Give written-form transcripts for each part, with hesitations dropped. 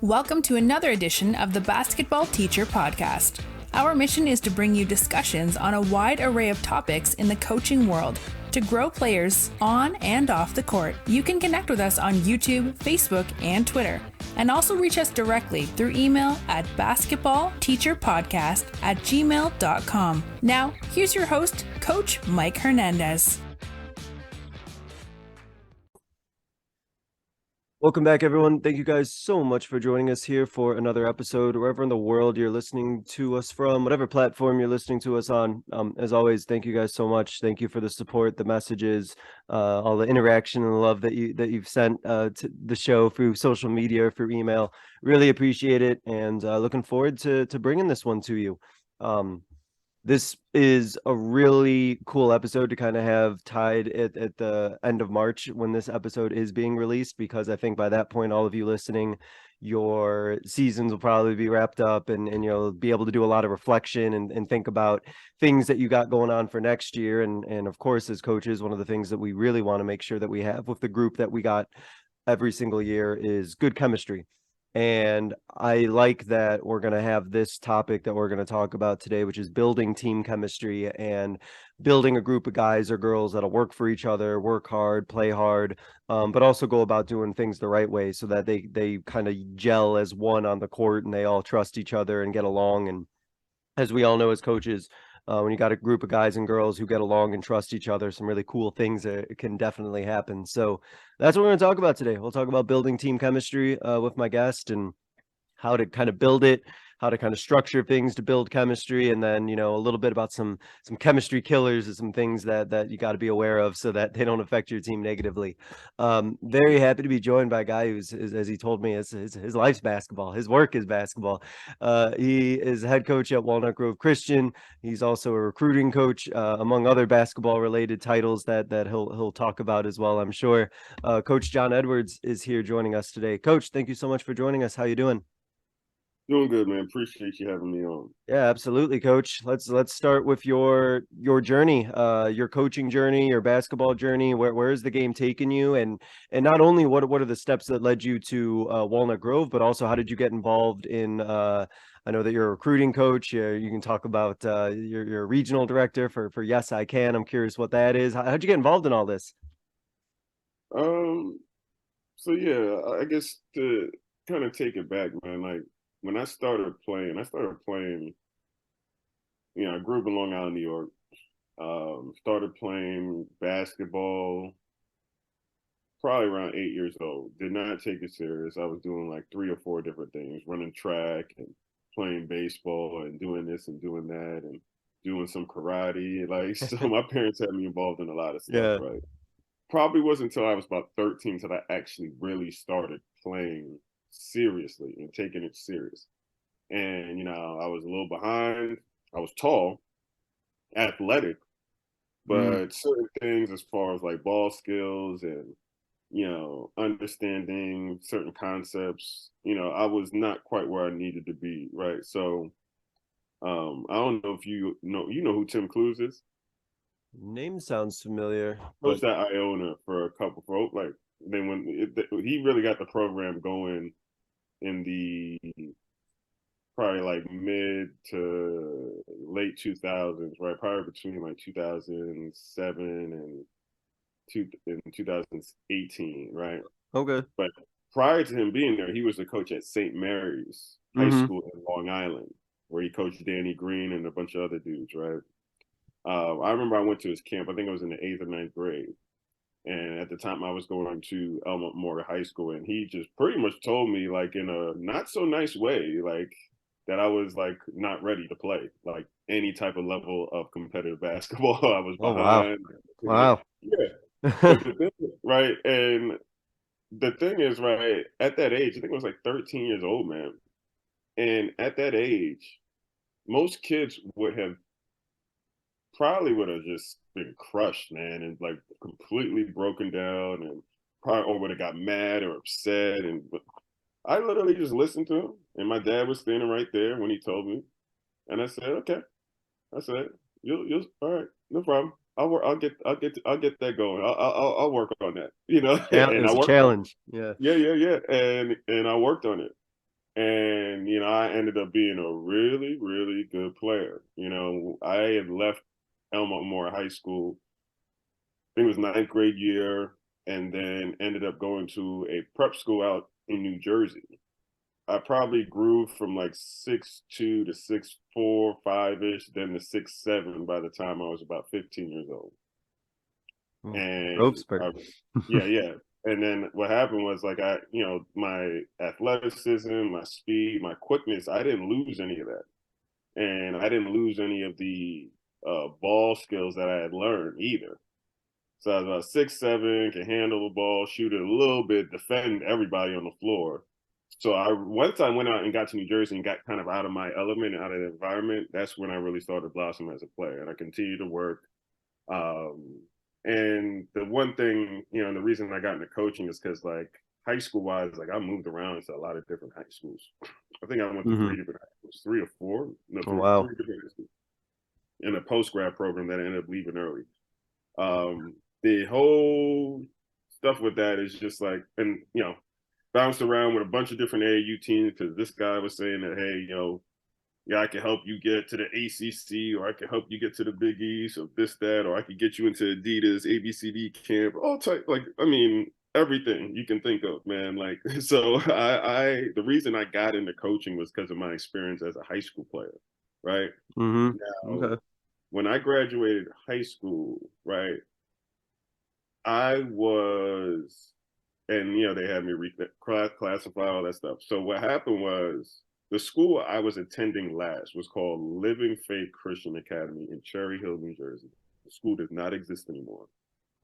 Welcome to another edition of the Basketball Teacher Podcast. Our mission is to bring you discussions on a wide array of topics in the coaching world to grow players on and off the court. You can connect with us on YouTube, Facebook, and Twitter, and also reach us directly through email at basketballteacherpodcast@gmail.com. Now, here's your host, Coach Mike Hernandez. Welcome back, everyone. Thank you guys so much for joining us here for another episode, wherever in the world you're listening to us from, whatever platform you're listening to us on. As always, thank you guys so much. Thank you for the support, the messages, all the interaction and the love that you've sent to the show through social media or through email. Really appreciate it, and looking forward to bringing this one to you. This is a really cool episode to kind of have tied at the end of March when this episode is being released, because I think by that point, all of you listening, your seasons will probably be wrapped up and you'll be able to do a lot of reflection and think about things that you got going on for next year. And of course, as coaches, one of the things that we really want to make sure that we have with the group that we got every single year is good chemistry. And I like that we're going to have this topic that we're going to talk about today, which is building team chemistry and building a group of guys or girls that'll work for each other, work hard, play hard, but also go about doing things the right way so that they kind of gel as one on the court and they all trust each other and get along. And as we all know as coaches, when you got a group of guys and girls who get along and trust each other, some really cool things can definitely happen. So that's what we're going to talk about today. We'll talk about building team chemistry with my guest and how to kind of build it, how to kind of structure things to build chemistry, and then, you know, a little bit about some chemistry killers and some things that you got to be aware of so that they don't affect your team negatively. Very happy to be joined by a guy who's, as he told me, his life's basketball. His work is basketball. He is head coach at Walnut Grove Christian. He's also a recruiting coach, among other basketball related titles that he'll talk about as well, I'm sure. Coach John Edwards is here joining us today. Coach, thank you so much for joining us. How you doing? Doing good, man. Appreciate you having me on. Yeah, absolutely, Coach. Let's start with your journey, your coaching journey, your basketball journey. Where is the game taking you, and not only what are the steps that led you to Walnut Grove, but also how did you get involved in? I know that you're a recruiting coach. You can talk about your regional director for Yes I Can. I'm curious what that is. How'd you get involved in all this? So yeah, I guess to kind of take it back, man. Like when I started playing, you know, I grew up in Long Island, New York. Started playing basketball probably around 8 years old. Did not take it serious. I was doing like 3 or 4 different things, running track and playing baseball and doing this and doing that and doing some karate. Like, so my parents had me involved in a lot of stuff, right? Probably wasn't until I was about 13 that I actually really started playing seriously and taking it serious. And, you know, I was a little behind. I was tall, athletic, but certain things as far as like ball skills and, you know, understanding certain concepts, you know, I was not quite where I needed to be, right? So I don't know if you know who Tim Clues is? Name sounds familiar. Coached at Iona for a couple like then when he really got the program going in the probably like mid to late 2000s, right? Probably between like 2007 and 2018, right? Okay. But prior to him being there, he was the coach at St. Mary's High School in Long Island, where he coached Danny Green and a bunch of other dudes, right? I remember I went to his camp. I think I was in the 8th or 9th grade. And at the time I was going to Elmont Morgan High School, and he just pretty much told me, like, in a not so nice way, like that I was like not ready to play like any type of level of competitive basketball. I was behind. Wow. Yeah. But the thing, right. And the thing is, right, at that age, I think I was like 13 years old, man. And at that age, most kids would have just been crushed, man, and like completely broken down, and probably or would have got mad or upset. And but I literally just listened to him, and my dad was standing right there when he told me, and I said, "Okay." I said, "You'll all right, no problem. I'll get that going. I'll work on that, you know." Yeah, And it's I a worked challenge. Yeah. yeah. And I worked on it. And, I ended up being a really, really good player. I had left Elmont Moore High School, I think it was ninth grade year, and then ended up going to a prep school out in New Jersey. I probably grew from like 6'2" to 6'4", 5-ish, then to 6'7" by the time I was about 15 years old. And yeah. And then what happened was like my athleticism, my speed, my quickness, I didn't lose any of that. And I didn't lose any of the ball skills that I had learned either. So I was about 6'7", can handle the ball, shoot it a little bit, defend everybody on the floor. So once I went out and got to New Jersey and got kind of out of my element, out of the environment, that's when I really started blossoming as a player. And I continued to work. And the one thing, the reason I got into coaching is because like high school wise, like I moved around to a lot of different high schools. I think I went to 3 different high schools, 3 or 4. No, three different high schools. In a post-grad program that I ended up leaving early. The whole stuff with that is just like, and bounced around with a bunch of different AAU teams because this guy was saying that, hey, I can help you get to the ACC, or I can help you get to the Big East, or this, that, or I can get you into Adidas, ABCD camp, all type, like, I mean, everything you can think of, man. Like, so the reason I got into coaching was because of my experience as a high school player, right? Now, okay. When I graduated high school, right, I was, and they had me classify all that stuff. So what happened was the school I was attending last was called Living Faith Christian Academy in Cherry Hill, New Jersey. The school does not exist anymore,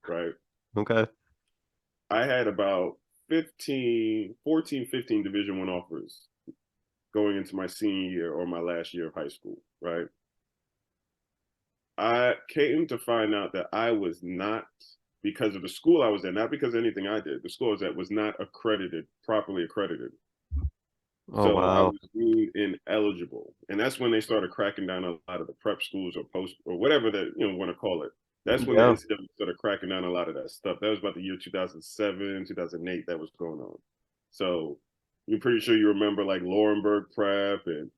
right? Okay. I had about 15 Division I offers going into my senior year or my last year of high school, right? I came to find out that I was not, because of the school I was at, not because of anything I did, the school I was at was not properly accredited. So wow. I was deemed ineligible. And that's when they started cracking down on a lot of the prep schools or post or whatever that want to call it. That's when the NCAA started cracking down a lot of that stuff. That was about the year 2007, 2008 that was going on. So you're pretty sure you remember like Laurinburg Prep and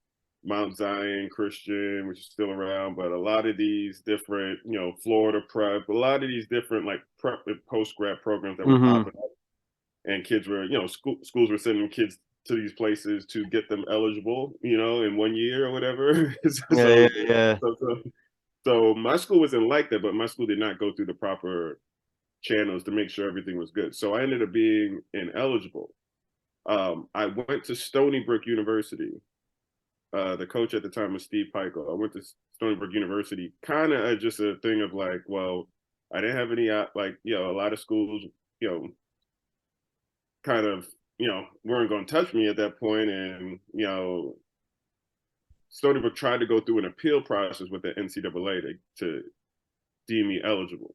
Mount Zion Christian, which is still around, but a lot of these different, Florida Prep, a lot of these different like prep and post-grad programs that were popping up, and kids were, schools were sending kids to these places to get them eligible, in 1 year or whatever. So my school wasn't like that, but my school did not go through the proper channels to make sure everything was good. So I ended up being ineligible. I went to Stony Brook University. The coach at the time was Steve Pico. I went to Stony Brook University, kind of just a thing of like, well, I didn't have any, like, a lot of schools, kind of, weren't going to touch me at that point. And, Stony Brook tried to go through an appeal process with the NCAA to deem me eligible.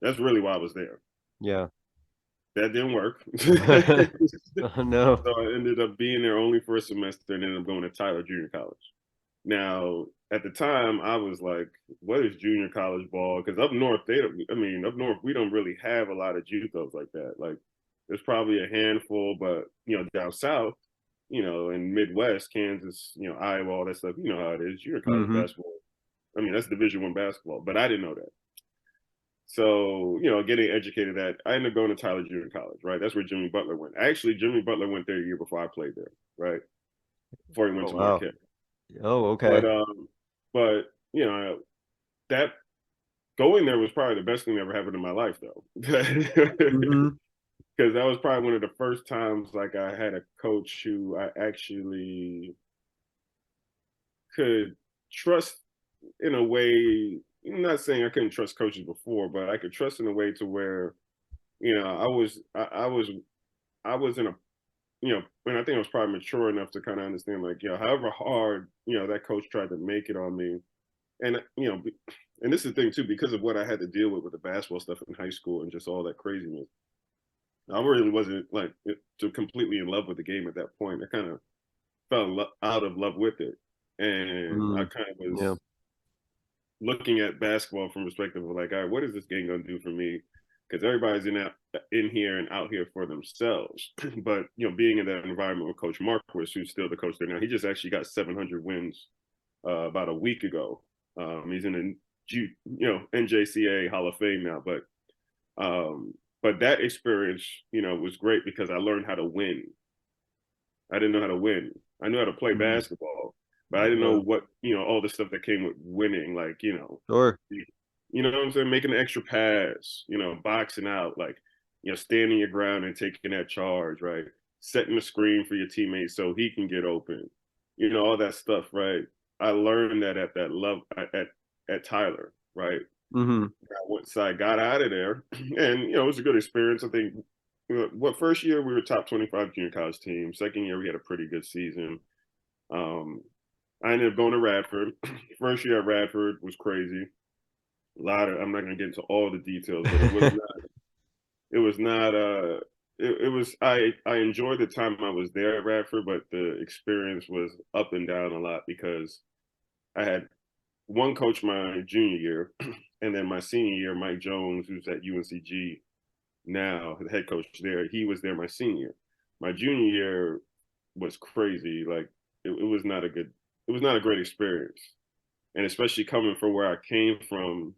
That's really why I was there. Yeah. That didn't work. No. So I ended up being there only for a semester and ended up going to Tyler Junior College. Now, at the time, I was like, what is junior college ball? Because up north, we don't really have a lot of JUCOs like that. Like, there's probably a handful, but, down south, in Midwest, Kansas, Iowa, all that stuff, you know how it is. Junior college basketball. I mean, that's Division I basketball, but I didn't know that. So, getting educated at, I ended up going to Tyler Junior College, right? That's where Jimmy Butler went. Actually, Jimmy Butler went there a year before I played there, right? Before he went to Marquette. Oh, okay. But that going there was probably the best thing that ever happened in my life, though. Because that was probably one of the first times like I had a coach who I actually could trust in a way. I'm not saying I couldn't trust coaches before, but I could trust in a way to where, I was in a, and I think I was probably mature enough to kind of understand, like, however hard, that coach tried to make it on me. And, and this is the thing too, because of what I had to deal with the basketball stuff in high school and just all that craziness, I really wasn't like completely in love with the game at that point. I kind of fell out of love with it. And I kind of was looking at basketball from perspective of like, all right, what is this game going to do for me? because everybody's in here and out here for themselves. But being in that environment with Coach Marquis, who's still the coach there now, he just actually got 700 wins about a week ago. He's in the NJCA Hall of Fame now, but that experience, was great because I learned how to win. I didn't know how to win. I knew how to play basketball, but I didn't know what, all the stuff that came with winning, like, Sure. You know what I'm saying? Making an extra pass, boxing out, like, standing your ground and taking that charge, right? Setting the screen for your teammates so he can get open, all that stuff, right? I learned that at that level at Tyler, right? Once I got out of there, and it was a good experience. I think first year we were top 25 junior college team. Second year we had a pretty good season. I ended up going to Radford. First year at Radford was crazy. I'm not going to get into all the details, but I enjoyed the time I was there at Radford, but the experience was up and down a lot because I had one coach my junior year, and then my senior year, Mike Jones, who's at UNCG now, the head coach there, he was there my senior year. My junior year was crazy. Like it was not a great experience. And especially coming from where I came from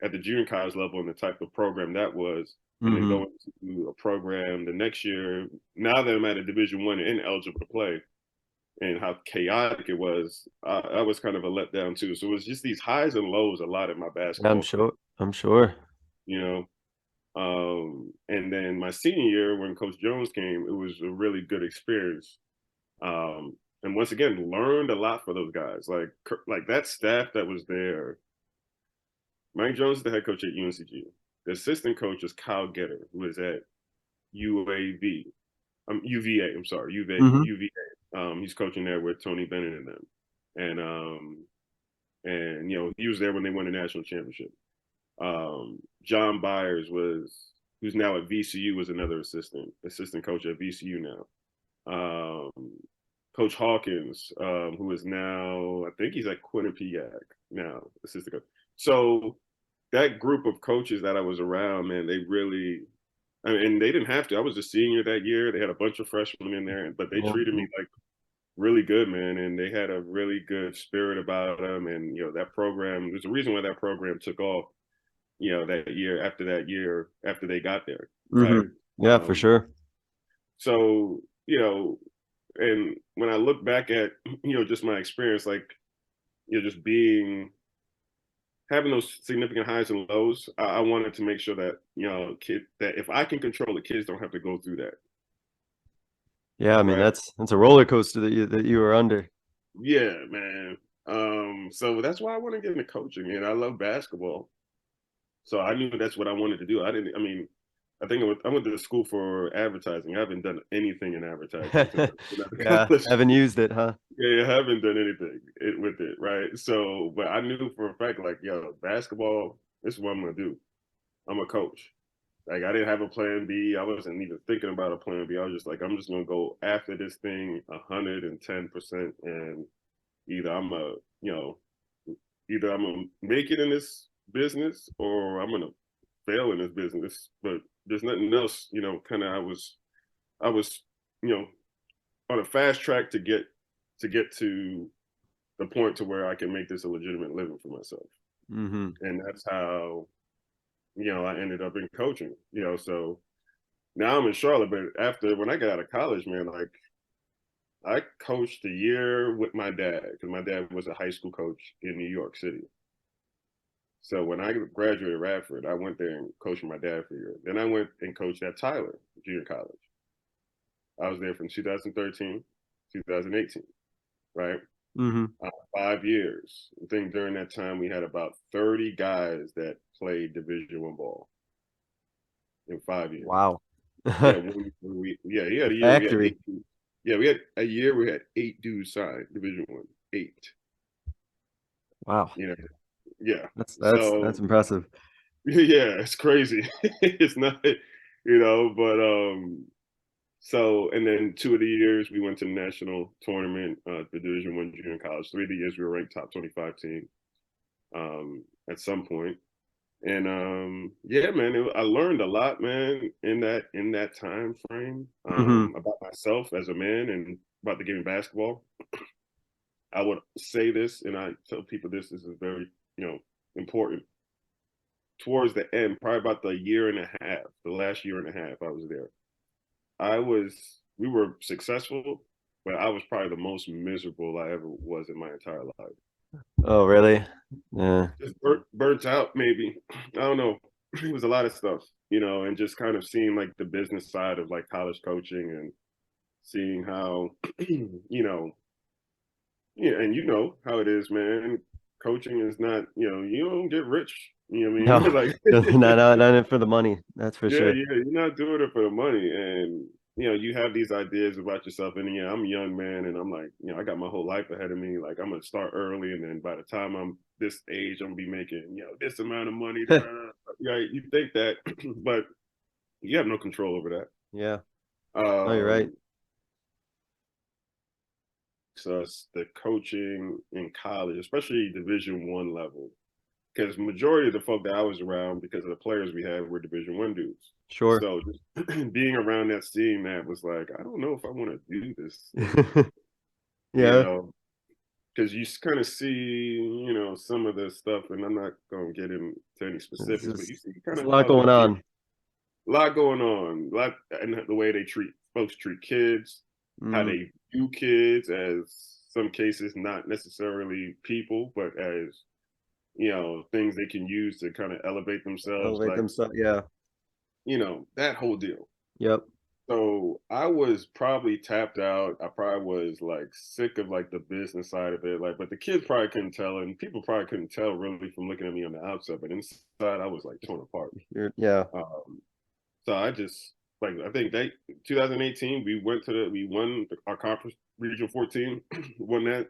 at the junior college level and the type of program that was, and then going to a program the next year, now that I'm at a Division I and eligible to play, and how chaotic it was, I was kind of a letdown too. So it was just these highs and lows a lot in my basketball. I'm sure. And then my senior year, when Coach Jones came, it was a really good experience. And once again, learned a lot for those guys. Like that staff that was there. Mike Jones is the head coach at UNCG. The assistant coach is Kyle Getter, who is at UVA. I'm sorry, UVA. He's coaching there with Tony Bennett and them. And he was there when they won the national championship. John Byers who's now at VCU, was another assistant coach at VCU now. Coach Hawkins, who is now, I think he's at Quinnipiac now, assistant coach. So that group of coaches that I was around, man, they really, and they didn't have to. I was a senior that year. They had a bunch of freshmen in there, but they treated me like really good, man. And they had a really good spirit about them. And, that program, there's a reason why that program took off, that year, after they got there. Right? Yeah, for sure. So, and when I look back at, just my experience, like, just having those significant highs and lows, I wanted to make sure that, that if I can control the kids don't have to go through that. Yeah, I mean, right? That's a roller coaster that you were under. Yeah, man. So that's why I want to get into coaching, and I love basketball. So I knew that's what I wanted to do. I think I went to school for advertising. I haven't done anything in advertising. Yeah, haven't used it, huh? Yeah, I haven't done anything with it, right? So, but I knew for a fact, like, basketball, this is what I'm going to do. I'm a coach. Like, I didn't have a plan B. I wasn't even thinking about a plan B. I was just like, I'm just going to go after this thing 110%. And either I'm going to make it in this business or I'm going to fail in this business. But there's nothing else, kind of I was, on a fast track to get to the point to where I can make this a legitimate living for myself. And that's how, I ended up in coaching, so now I'm in Charlotte, but when I got out of college, man, like I coached a year with my dad because my dad was a high school coach in New York City. So when I graduated Radford, I went there and coached with my dad for a year. Then I went and coached at Tyler Junior College. I was there from 2013, 2018, right? 5 years. I think during that time we had about 30 guys that played Division I ball in 5 years. Wow. We had a year. Factory. We had a year. We had 8 dudes signed Division I. 8. Wow. Yeah. That's impressive. Yeah, it's crazy. It's not, but so, and then 2 of the years we went to the national tournament, the Division I junior college. 3 of the years we were ranked top 25 team at some point. And yeah, man, I learned a lot, man, in that time frame, Hmm. about myself as a man and about the game of basketball. I would say this, and I tell people this is very, important. Towards the end, probably about the year and a half, the last year and a half I was there, we were successful, but I was probably the most miserable I ever was in my entire life. Oh, really? Yeah. Just burnt out, maybe. I don't know. It was a lot of stuff, and just kind of seeing like the business side of like college coaching and seeing how, yeah, and you know how it is, man. Coaching is not, you don't get rich. You know what I No, mean? Like, not in for the money. That's for yeah, sure. yeah, you're not doing it for the money. And, you have these ideas about yourself. And yeah, I'm a young man and I'm like, I got my whole life ahead of me. Like, I'm going to start early. And then by the time I'm this age, I'm going to be making, this amount of money. Right? You think that, but you have no control over that. Yeah. No, you're right. Um, so it's the coaching in college, especially Division 1 level, because majority of the folk that I was around, because of the players we had, were Division 1 dudes. Sure. So just being around that, seeing that was like, I don't know if I want to do this, you Yeah. know, because you kind of see, some of the stuff, and I'm not going to get into any It's specifics, but you just, see kind there's a of lot how going on. a lot going on, a lot, and the way folks treat kids, how Mm, they view kids as some cases not necessarily people, but as things they can use to kind of elevate themselves, elevate like, themselves. Yeah. that whole deal. Yep. So I was probably tapped out. I probably was like sick of like the business side of it. Like, but the kids probably couldn't tell, and people probably couldn't tell really from looking at me on the outside. But inside, I was like torn apart. Yeah. Um, so I just like, I think 2018 we won our conference Region 14, won that,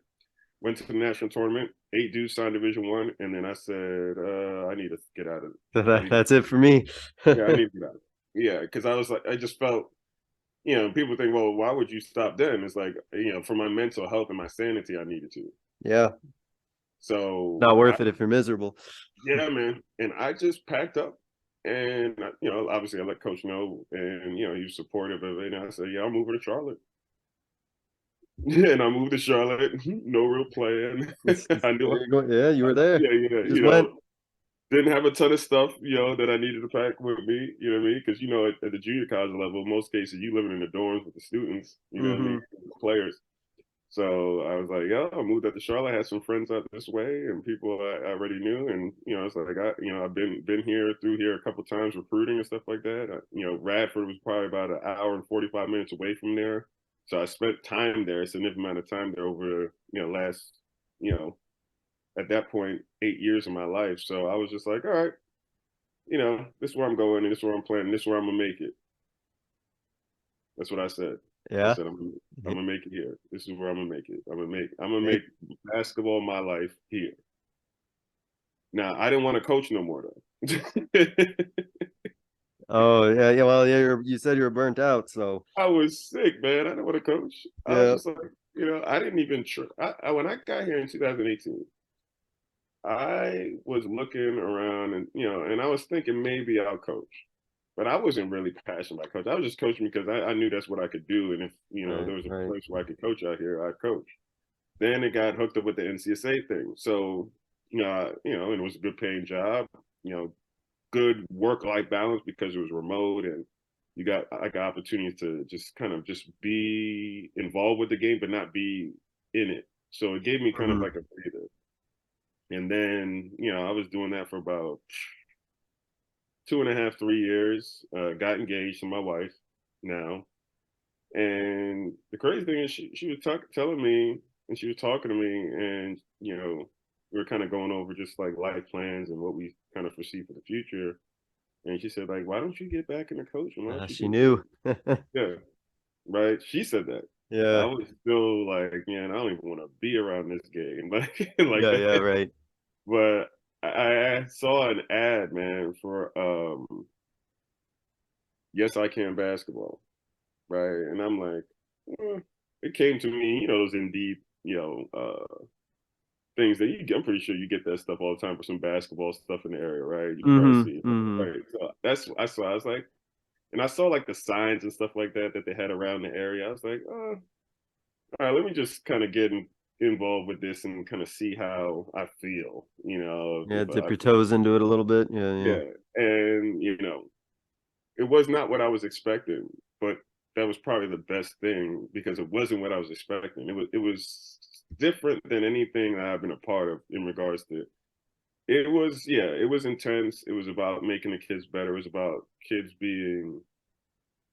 went to the national tournament. 8 dudes signed Division 1, and then I said, I need to get out of So it. I need to, that's it for me. yeah, I need to get out. Yeah, because I was like, I just felt, people think, well, why would you stop then? It's like, for my mental health and my sanity, I needed to. Yeah. So, Not worth it if you're miserable. yeah, man. And I just packed up. And, obviously I let coach know, and, he was supportive of it. And I said, yeah, I'm moving to Charlotte. And I moved to Charlotte, no real plan. I knew, There you go. Yeah, you were there. yeah, yeah, You just went. didn't have a ton of stuff, that I needed to pack with me, you know what I mean? Because, at the junior college level, in most cases, you living in the dorms with the students, you know what I Hmm. mean, players. So I was like, yeah, I moved up to Charlotte, had some friends out this way and people I already knew. And, it's like, I've been through here a couple of times recruiting and stuff like that. Radford was probably about an hour and 45 minutes away from there. So I spent time there, a significant amount of time there over, last, you know, at that point, 8 years of my life. So I was just like, all right, this is where I'm going and this is where I'm planning. This is where I'm going to make it. That's what I said. I Yeah. said, I'm gonna make it here. This is where I'm gonna make it. I'm gonna make basketball my life here. Now I didn't want to coach no more though. Oh, yeah, yeah. Well, yeah, you said you were burnt out, so I was sick, man. I didn't want to coach. I was yeah. just like, I didn't even try. When I got here in 2018, I was looking around and and I was thinking maybe I'll coach. But I wasn't really passionate about coaching. I was just coaching because I knew that's what I could do. And if, Right, there was a right. place where I could coach out here, I'd coach. Then it got hooked up with the NCSA thing. So, and it was a good paying job, good work-life balance because it was remote and I got opportunities to just kind of just be involved with the game, but not be in it. So it gave me kind of Mhm. like a breather. And then, I was doing that for about 2.5, 3 years, got engaged to my wife now. And the crazy thing is she was telling me, and she was talking to me, and we were kind of going over just like life plans and what we kind of foresee for the future. And she said, like, why don't you get back into coaching? Why don't you She do this? knew. Yeah, right. She said that. I Yeah. was still like, man, I don't even want to be around this game, like Yeah, yeah, that. right. But I saw an ad, man, for Yes I Can basketball, right? And I'm like, it came to me, those Indeed, things that I'm pretty sure you get that stuff all the time for some basketball stuff in the area, right? You can probably Mm-hmm. see it, Mm-hmm. right? So that's what I saw. I was like, and I saw like the signs and stuff like that they had around the area. I was like, oh, all right, let me just kind of get involved with this and kind of see how I feel, Yeah, dip your toes into it a little bit. Yeah, yeah. yeah. And, it was not what I was expecting, but that was probably the best thing because it wasn't what I was expecting. It was different than anything that I've been a part of in regards to it was, yeah, it was intense. It was about making the kids better. It was about kids being,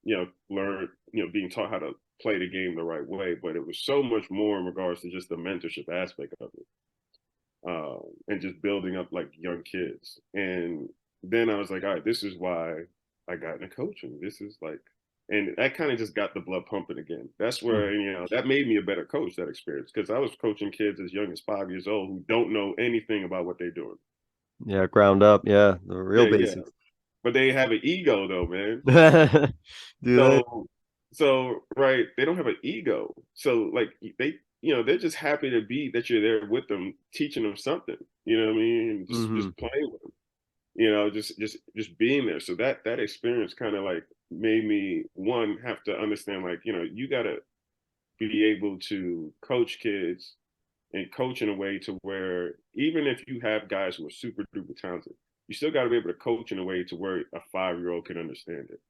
being taught how to play the game the right way. But it was so much more in regards to just the mentorship aspect of it, and just building up like young kids. And then I was like, all right, this is why I got into coaching. This is like, and that kind of just got the blood pumping again. That's where, that made me a better coach, that experience, because I was coaching kids as young as 5 years old who don't know anything about what they're doing. Yeah, ground up. Yeah, the real Yeah, yeah. basics. But they have an ego though, man. Do they? So right, they don't have an ego. So like they're just happy to be that you're there with them, teaching them something. You know what I mean? Mm-hmm. Just playing with them. Just being there. So that experience kind of like made me one have to understand like you gotta be able to coach kids and coach in a way to where even if you have guys who are super duper talented, you still got to be able to coach in a way to where a 5-year-old can understand it.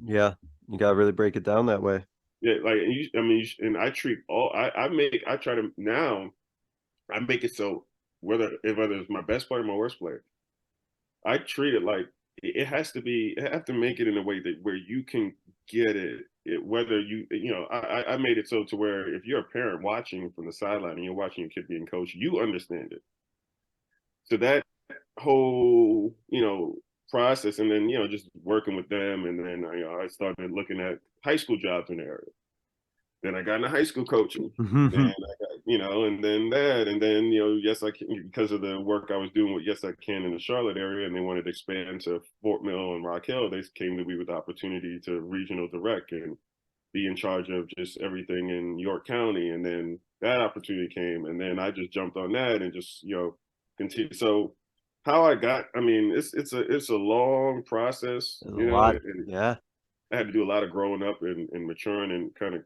Yeah, you gotta really break it down that way. Yeah, like and I treat I try to now I make it so whether it's my best player or my worst player, I treat it like it has to be. I have to make it in a way that where you can get it whether I made it so to where if you're a parent watching from the sideline and you're watching your kid being coached, you understand it. So that whole process, and then just working with them, and then I started looking at high school jobs in the area. Then I got into high school coaching. Then I got, and then that, and then, Yes I Can, because of the work I was doing with Yes I Can in the Charlotte area, and they wanted to expand to Fort Mill and Rock Hill, they came to me with the opportunity to regional direct and be in charge of just everything in York County. And then that opportunity came, and then I just jumped on that and just, continue. So how I got, I mean, it's a long process, There's a lot. and Yeah. I had to do a lot of growing up and maturing and kind of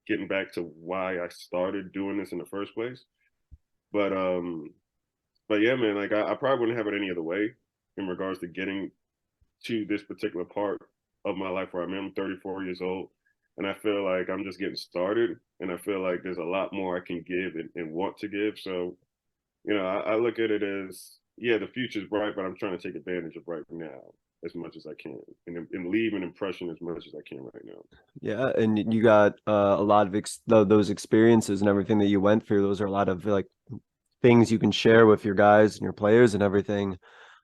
getting back to why I started doing this in the first place. But yeah, man, like I probably wouldn't have it any other way in regards to getting to this particular part of my life where I'm 34 years old. And I feel like I'm just getting started, and I feel like there's a lot more I can give and want to give. So, I look at it as, yeah, the future's bright, but I'm trying to take advantage of right now as much as I can, and leave an impression as much as I can right now. Yeah, and you got a lot of those experiences and everything that you went through. Those are a lot of like things you can share with your guys and your players and everything,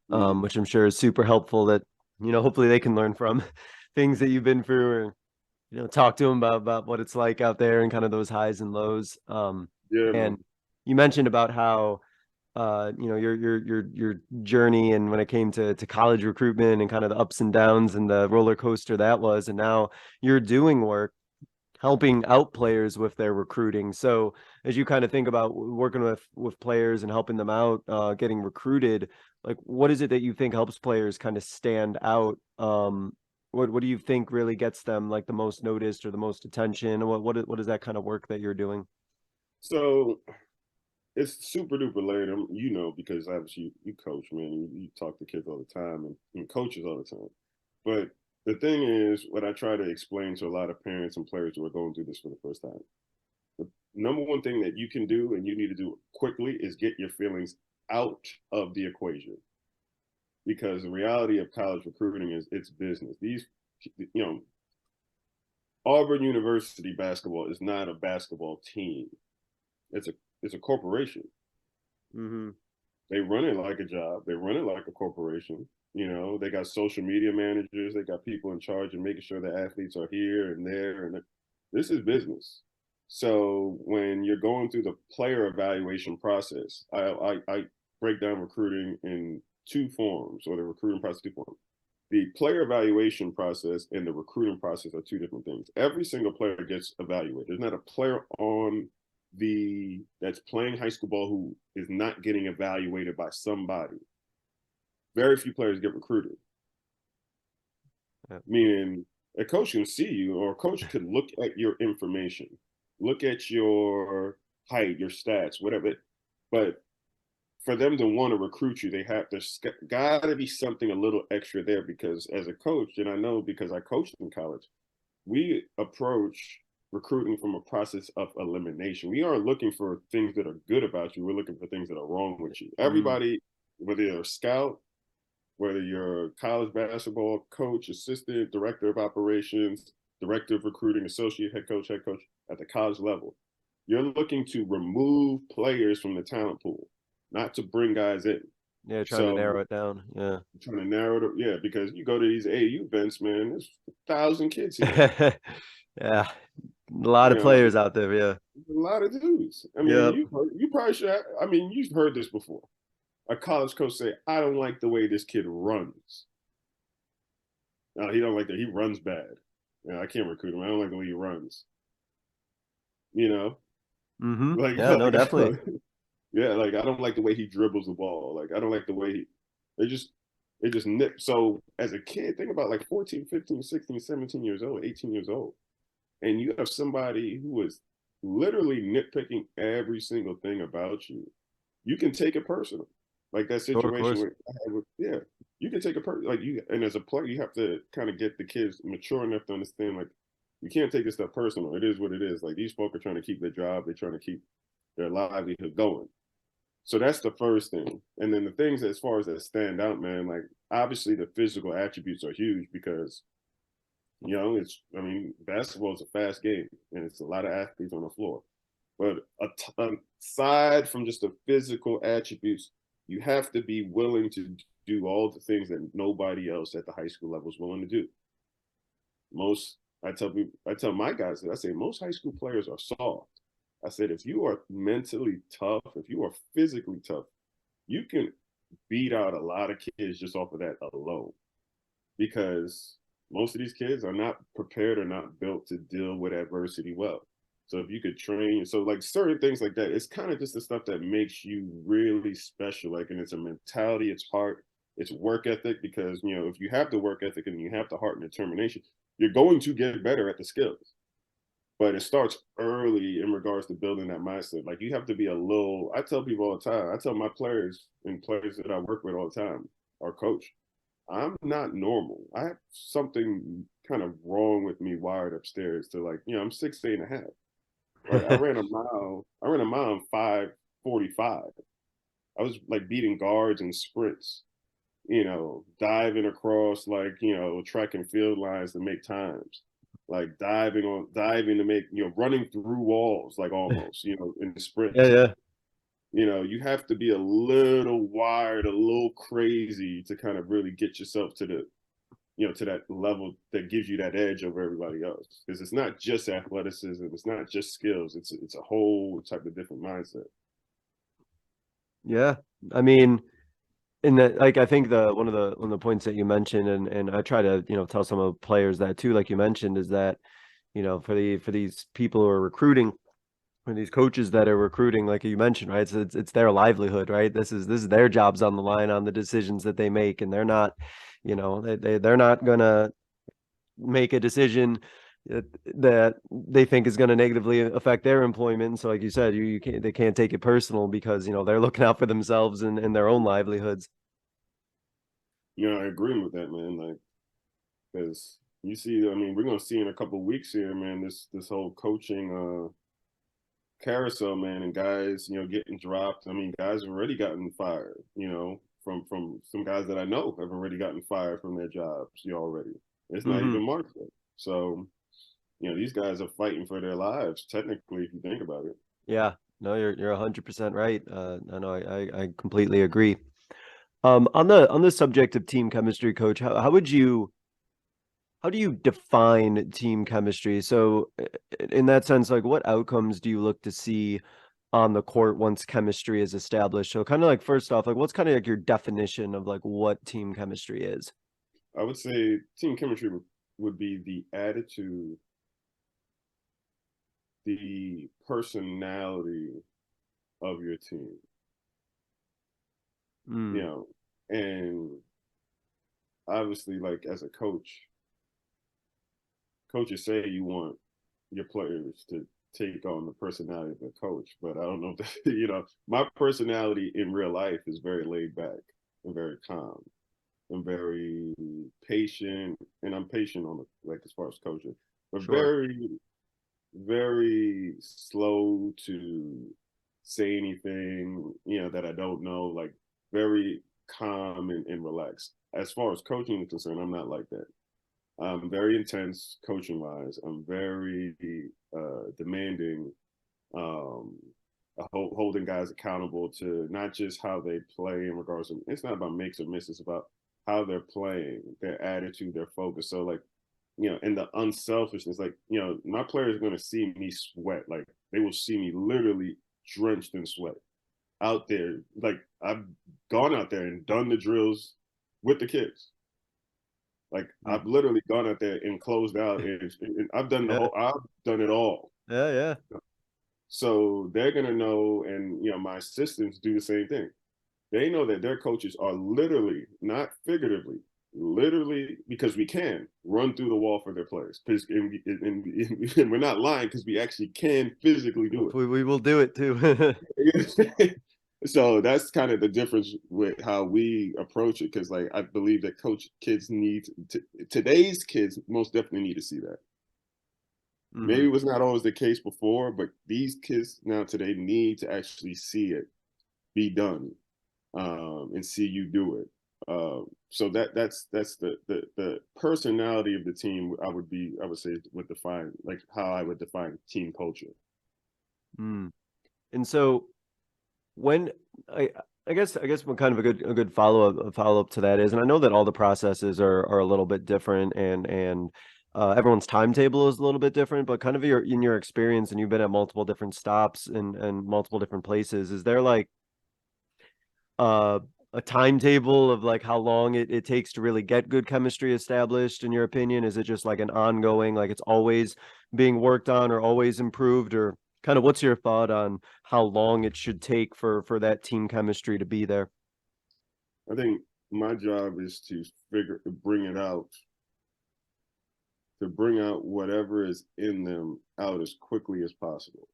which I'm sure is super helpful. That hopefully they can learn from things that you've been through, or talk to them about what it's like out there and kind of those highs and lows. Yeah, man. And you mentioned about how your journey and when it came to college recruitment and kind of the ups and downs and the roller coaster that was, and now you're doing work helping out players with their recruiting. So as you kind of think about working with players and helping them out, getting recruited, like what is it that you think helps players kind of stand out? What do you think really gets them like the most noticed or the most attention? What is that kind of work that you're doing? So it's super duper late. Because obviously you coach, man. You talk to kids all the time and coaches all the time. But the thing is, what I try to explain to a lot of parents and players who are going through this for the first time, the number one thing that you can do and you need to do quickly is get your feelings out of the equation. Because the reality of college recruiting is it's business. Auburn University basketball is not a basketball team. It's a corporation. Mm-hmm. They run it like a job. They run it like a corporation. They got social media managers. They got people in charge of making sure the athletes are here and there. And this is business. So when you're going through the player evaluation process, I break down recruiting in two forms, or the recruiting process two forms. The player evaluation process and the recruiting process are two different things. Every single player gets evaluated. There's not a player on that's playing high school ball who is not getting evaluated by somebody. Very few players get recruited. Yeah. Meaning a coach can see you, or a coach could look at your information, look at your height, your stats, whatever. But for them to want to recruit you, there's got to be something a little extra there, because as a coach, and I know because I coached in college, we approach recruiting from a process of elimination. We aren't looking for things that are good about you. We're looking for things that are wrong with you. Everybody, whether you're a scout, whether you're a college basketball coach, assistant, director of operations, director of recruiting, associate head coach at the college level, you're looking to remove players from the talent pool, not to bring guys in. Yeah, trying to narrow it down. Yeah. Trying to narrow it. Yeah, because you go to these AAU events, man, there's 1,000 kids here. Yeah. A lot of players out there, yeah. A lot of dudes. I mean, you probably should you've heard this before. A college coach say, I don't like the way this kid runs. No, he don't like that. He runs bad. Yeah, I can't recruit him. I don't like the way he runs. You know? Like, yeah, no, definitely. Yeah, like, I don't like the way he dribbles the ball. Like, I don't like the way they just nip. So as a kid, think about like 14, 15, 16, 17 years old, 18 years old. And you have somebody who is literally nitpicking every single thing about you. You can take it personal. Like that situation you can take a and as a player, you have to kind of get the kids mature enough to understand, like, you can't take this stuff personal. It is what it is. Like, these folk are trying to keep their job, they're trying to keep their livelihood going. So that's the first thing. And then the things as far as that stand out, man, like, obviously the physical attributes are huge, because basketball is a fast game and it's a lot of athletes on the floor. But aside from just the physical attributes, you have to be willing to do all the things that nobody else at the high school level is willing to do. I tell my guys that, I say, most high school players are soft. I said, if you are mentally tough, if you are physically tough, you can beat out a lot of kids just off of that alone. Because most of these kids are not prepared or not built to deal with adversity well. So if you could train, so like certain things like that, it's kind of just the stuff that makes you really special. Like, and it's a mentality, it's heart, it's work ethic, because, if you have the work ethic and you have the heart and determination, you're going to get better at the skills. But it starts early in regards to building that mindset. Like, you have to be I tell people all the time, I tell my players and players that I work with all the time, our coach, I'm not normal. I have something kind of wrong with me wired upstairs to, like, I'm 6'8.5". Right? I ran a mile in 5:45. I was like beating guards and sprints, diving across, like, track and field lines to make times, like diving to make, running through walls, like, almost, in the sprint. Yeah. You have to be a little wired, a little crazy to kind of really get yourself to to that level that gives you that edge over everybody else. Because it's not just athleticism, it's not just skills, it's a whole type of different mindset. Yeah, I mean, in that, like, I think one of the points that you mentioned, and I try to tell some of the players that too, like you mentioned, is that for these people who are recruiting, or these coaches that are recruiting, like you mentioned, right? It's their livelihood, right? This is their jobs on the line on the decisions that they make, and they're not, they're not gonna make a decision that they think is going to negatively affect their employment. So, like you said, they can't take it personal, because they're looking out for themselves and their own livelihoods. I agree with that, man. Like, because you see, we're gonna see in a couple of weeks here, man, this whole coaching carousel, man, and guys, getting dropped. Guys have already gotten fired, from some guys that I know have already gotten fired from their jobs, already. It's not even March yet. So, these guys are fighting for their lives, technically, if you think about it. Yeah, no, you're 100% right. I completely agree. On the subject of team chemistry, Coach, how do you define team chemistry? So in that sense, like, what outcomes do you look to see on the court once chemistry is established? So kind of like, first off, like, what's kind of like your definition of like what team chemistry is? I would say team chemistry would be the attitude the personality of your team. You know, and obviously, like as a coach, coaches say you want your players to take on the personality of the coach, but I don't know if that, you know, my personality in real life is very laid back and very calm and very patient, and I'm patient on the, like as far as coaching, but very, very slow to say anything, you know, that I don't know, like very calm and relaxed. As far as coaching is concerned, I'm not like that. I'm very intense coaching wise. I'm very demanding, holding guys accountable to not just how they play in regards to, it's not about makes or misses, it's about how they're playing, their attitude, their focus. So like, you know, and the unselfishness, like, you know, my players are going to see me sweat. Like they will see me literally drenched in sweat out there. Like I've gone out there and done the drills with the kids. Like I've literally gone out there and closed out, and I've done I've done it all. Yeah. So they're gonna know, and you know, my assistants do the same thing. They know that their coaches are literally, not figuratively, literally, because we can run through the wall for their players. And we're not lying because we actually can physically do it. We will do it too. So that's kind of the difference with how we approach it, because like I believe that kids need today's kids most definitely need to see that. Maybe it was not always the case before, but these kids now today need to actually see it be done, and see you do it. So that's the personality of the team. I would say would define, like how I would define team culture. And so when I guess what kind of a good follow-up to that is, and I know that all the processes are a little bit different, and everyone's timetable is a little bit different, but kind of in your experience, and you've been at multiple different stops and multiple different places, is there like a timetable of like how long it takes to really get good chemistry established, in your opinion? Is it just like an ongoing, like it's always being worked on or always improved, or kind of what's your thought on how long it should take for that team chemistry to be there? I think my job is to bring out whatever is in them out as quickly as possible.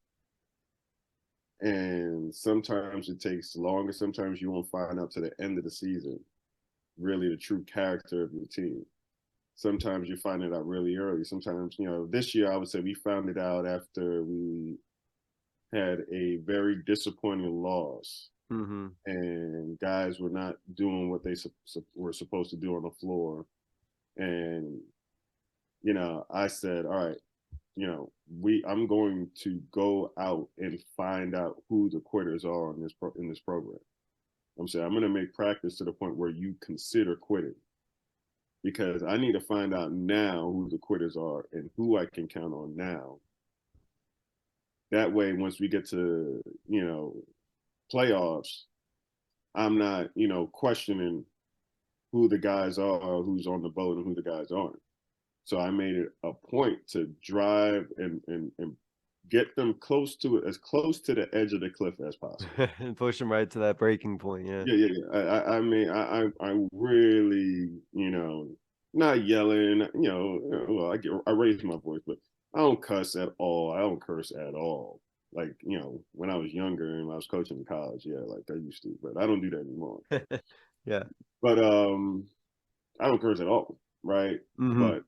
And sometimes it takes longer. Sometimes you won't find out to the end of the season, really the true character of your team. Sometimes you find it out really early. Sometimes, you know, this year I would say we found it out after we had a very disappointing loss, and guys were not doing what they were supposed to do on the floor. And, you know, I said, all right, you know, I'm going to go out and find out who the quitters are in this program. I'm saying I'm going to make practice to the point where you consider quitting, because I need to find out now who the quitters are and who I can count on now. That way, once we get to, you know, playoffs, I'm not, you know, questioning who the guys are, who's on the boat, and who the guys aren't. So I made it a point to drive and get them close to the edge of the cliff as possible. And push them right to that breaking point. Yeah. I mean, I really, you know, not yelling, you know, well, I raise my voice, but I don't cuss at all. I don't curse at all. Like, you know, when I was younger and I was coaching in college, yeah, like I used to, but I don't do that anymore. Yeah. But I don't curse at all, right? But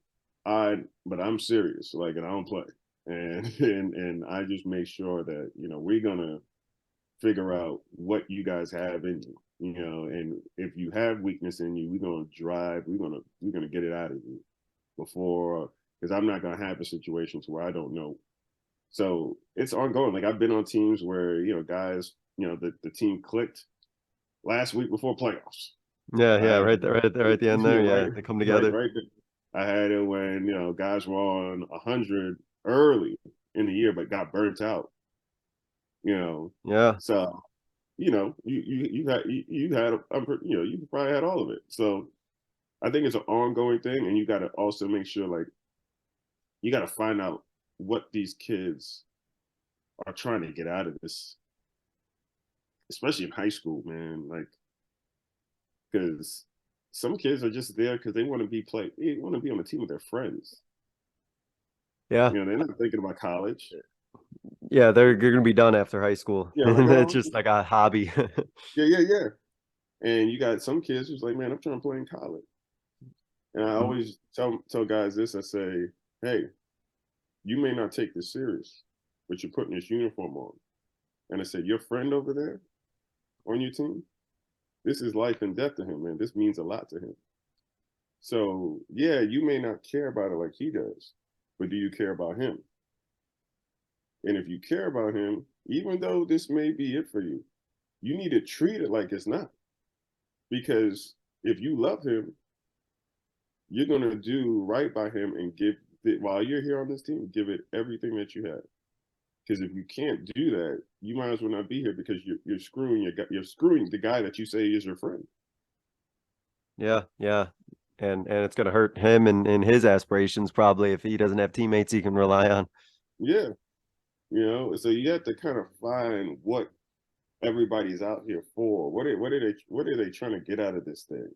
I'm serious, like, and I don't play. And I just make sure that, you know, we're gonna figure out what you guys have in you, you know, and if you have weakness in you, we're gonna get it out of you before, because I'm not gonna have a situation to where I don't know. So it's ongoing. Like I've been on teams where, you know, guys, you know, the team clicked last week before playoffs. Yeah, right there at the end there. Yeah, right, they come together. Right there. I had it when, you know, guys were on 100 early in the year, but got burnt out. You know. Yeah. So, you know, you had you know, you probably had all of it. So I think it's an ongoing thing, and you got to also make sure, like, you got to find out what these kids are trying to get out of this, especially in high school, man. Like, because some kids are just there because they want to they want to be on the team with their friends. Yeah. You know, they're not thinking about college. Yeah, they're gonna be done after high school. Yeah, like, It's oh, just like a hobby. yeah. And you got some kids who's like, man, I'm trying to play in college. And I always tell guys this. I say, hey, you may not take this serious, but you're putting this uniform on. And I said, your friend over there on your team, this is life and death to him, man. This means a lot to him. So yeah, you may not care about it like he does, but do you care about him? And if you care about him, even though this may be it for you, you need to treat it like it's not. Because if you love him, you're going to do right by him and give it, while you're here on this team, give it everything that you have. Because if you can't do that, you might as well not be here because you're screwing the guy that you say is your friend. Yeah, yeah. And it's gonna hurt him and his aspirations probably if he doesn't have teammates he can rely on. Yeah. You know, so you have to kind of find what everybody's out here for. What are they trying to get out of this thing?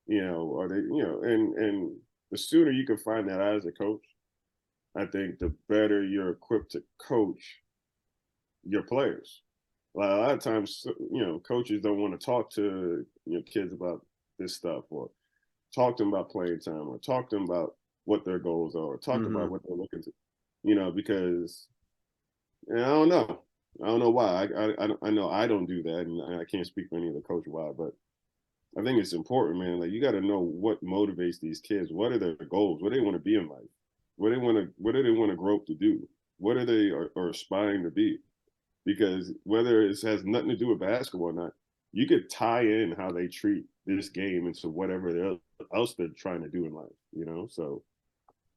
You know, are they, you know, and the sooner you can find that out as a coach, I think the better you're equipped to coach your players. Like a lot of times, you know, coaches don't want to talk to kids about this stuff, or talk to them about playing time, or talk to them about what their goals are, or talk about what they're looking to, you know, because I don't know. I don't know why. I know I don't do that, and I can't speak for any of the coach why, but I think it's important, man. Like, you got to know what motivates these kids. What are their goals? What do they want to be in life? What do they want to grow up to do? What are they are aspiring to be? Because whether it has nothing to do with basketball or not, you could tie in how they treat this game into whatever else they're trying to do in life, you know? So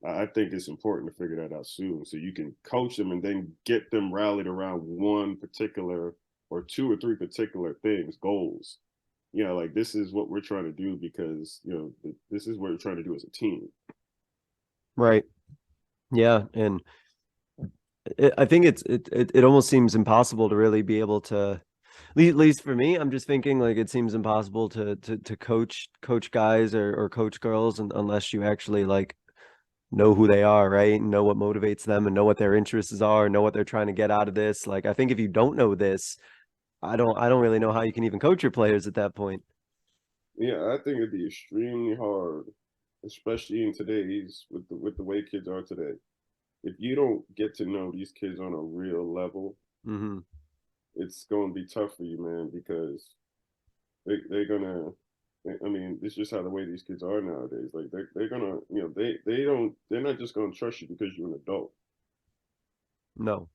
I think it's important to figure that out soon so you can coach them and then get them rallied around one particular or two or three particular things, goals. You know, like, this is what we're trying to do because, you know, this is what we're trying to do as a team. Right. Yeah. And I think it almost seems impossible to really be able to, at least for me, I'm just thinking like it seems impossible to coach guys or coach girls unless you actually like know who they are, right? And know what motivates them and know what their interests are, know what they're trying to get out of this. Like I think if you don't know this, I don't really know how you can even coach your players at that point. Yeah, I think it'd be extremely hard, especially in today's with the way kids are today. If you don't get to know these kids on a real level, it's going to be tough for you, man, because they're gonna. I mean, it's just how the way these kids are nowadays. Like, they're gonna, you know, they're not just gonna trust you because you're an adult. No.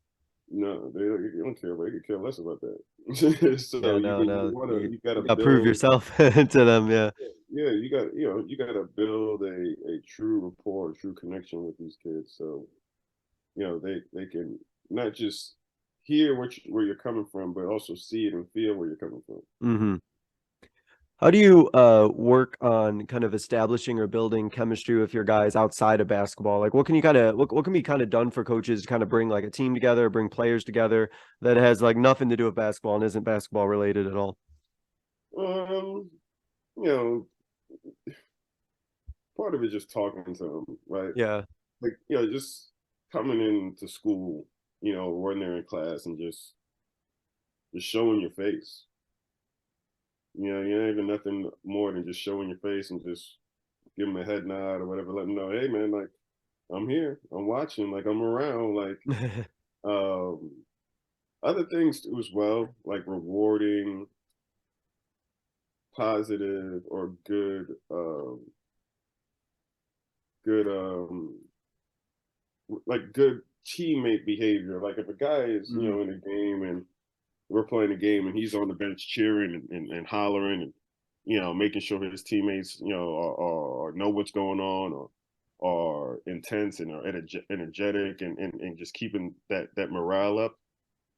No, they don't care. They could care less about that. So Yeah, you gotta gotta prove build. yourself to them. Yeah. Yeah, you gotta build a true rapport, a true connection with these kids. So, you know, they can not just hear where you're coming from, but also see it and feel where you're coming from. How do you work on kind of establishing or building chemistry with your guys outside of basketball? Like what can you kind of what can be kind of done for coaches to kind of bring like a team together, bring players together that has like nothing to do with basketball and isn't basketball related at all? You know, part of it just talking to them, right? Yeah. Like, you know, just coming into school, you know, when they're in class and just showing your face. You know, you ain't even nothing more than just showing your face and just give them a head nod or whatever, let them know, hey man, like, I'm here, I'm watching, like, I'm around, like, um, other things too as well, like rewarding positive or good, like good teammate behavior. Like if a guy is, you know, in a game and we're playing a game and he's on the bench cheering and hollering and, you know, making sure his teammates, you know, are know what's going on or are intense and are energetic and just keeping that morale up.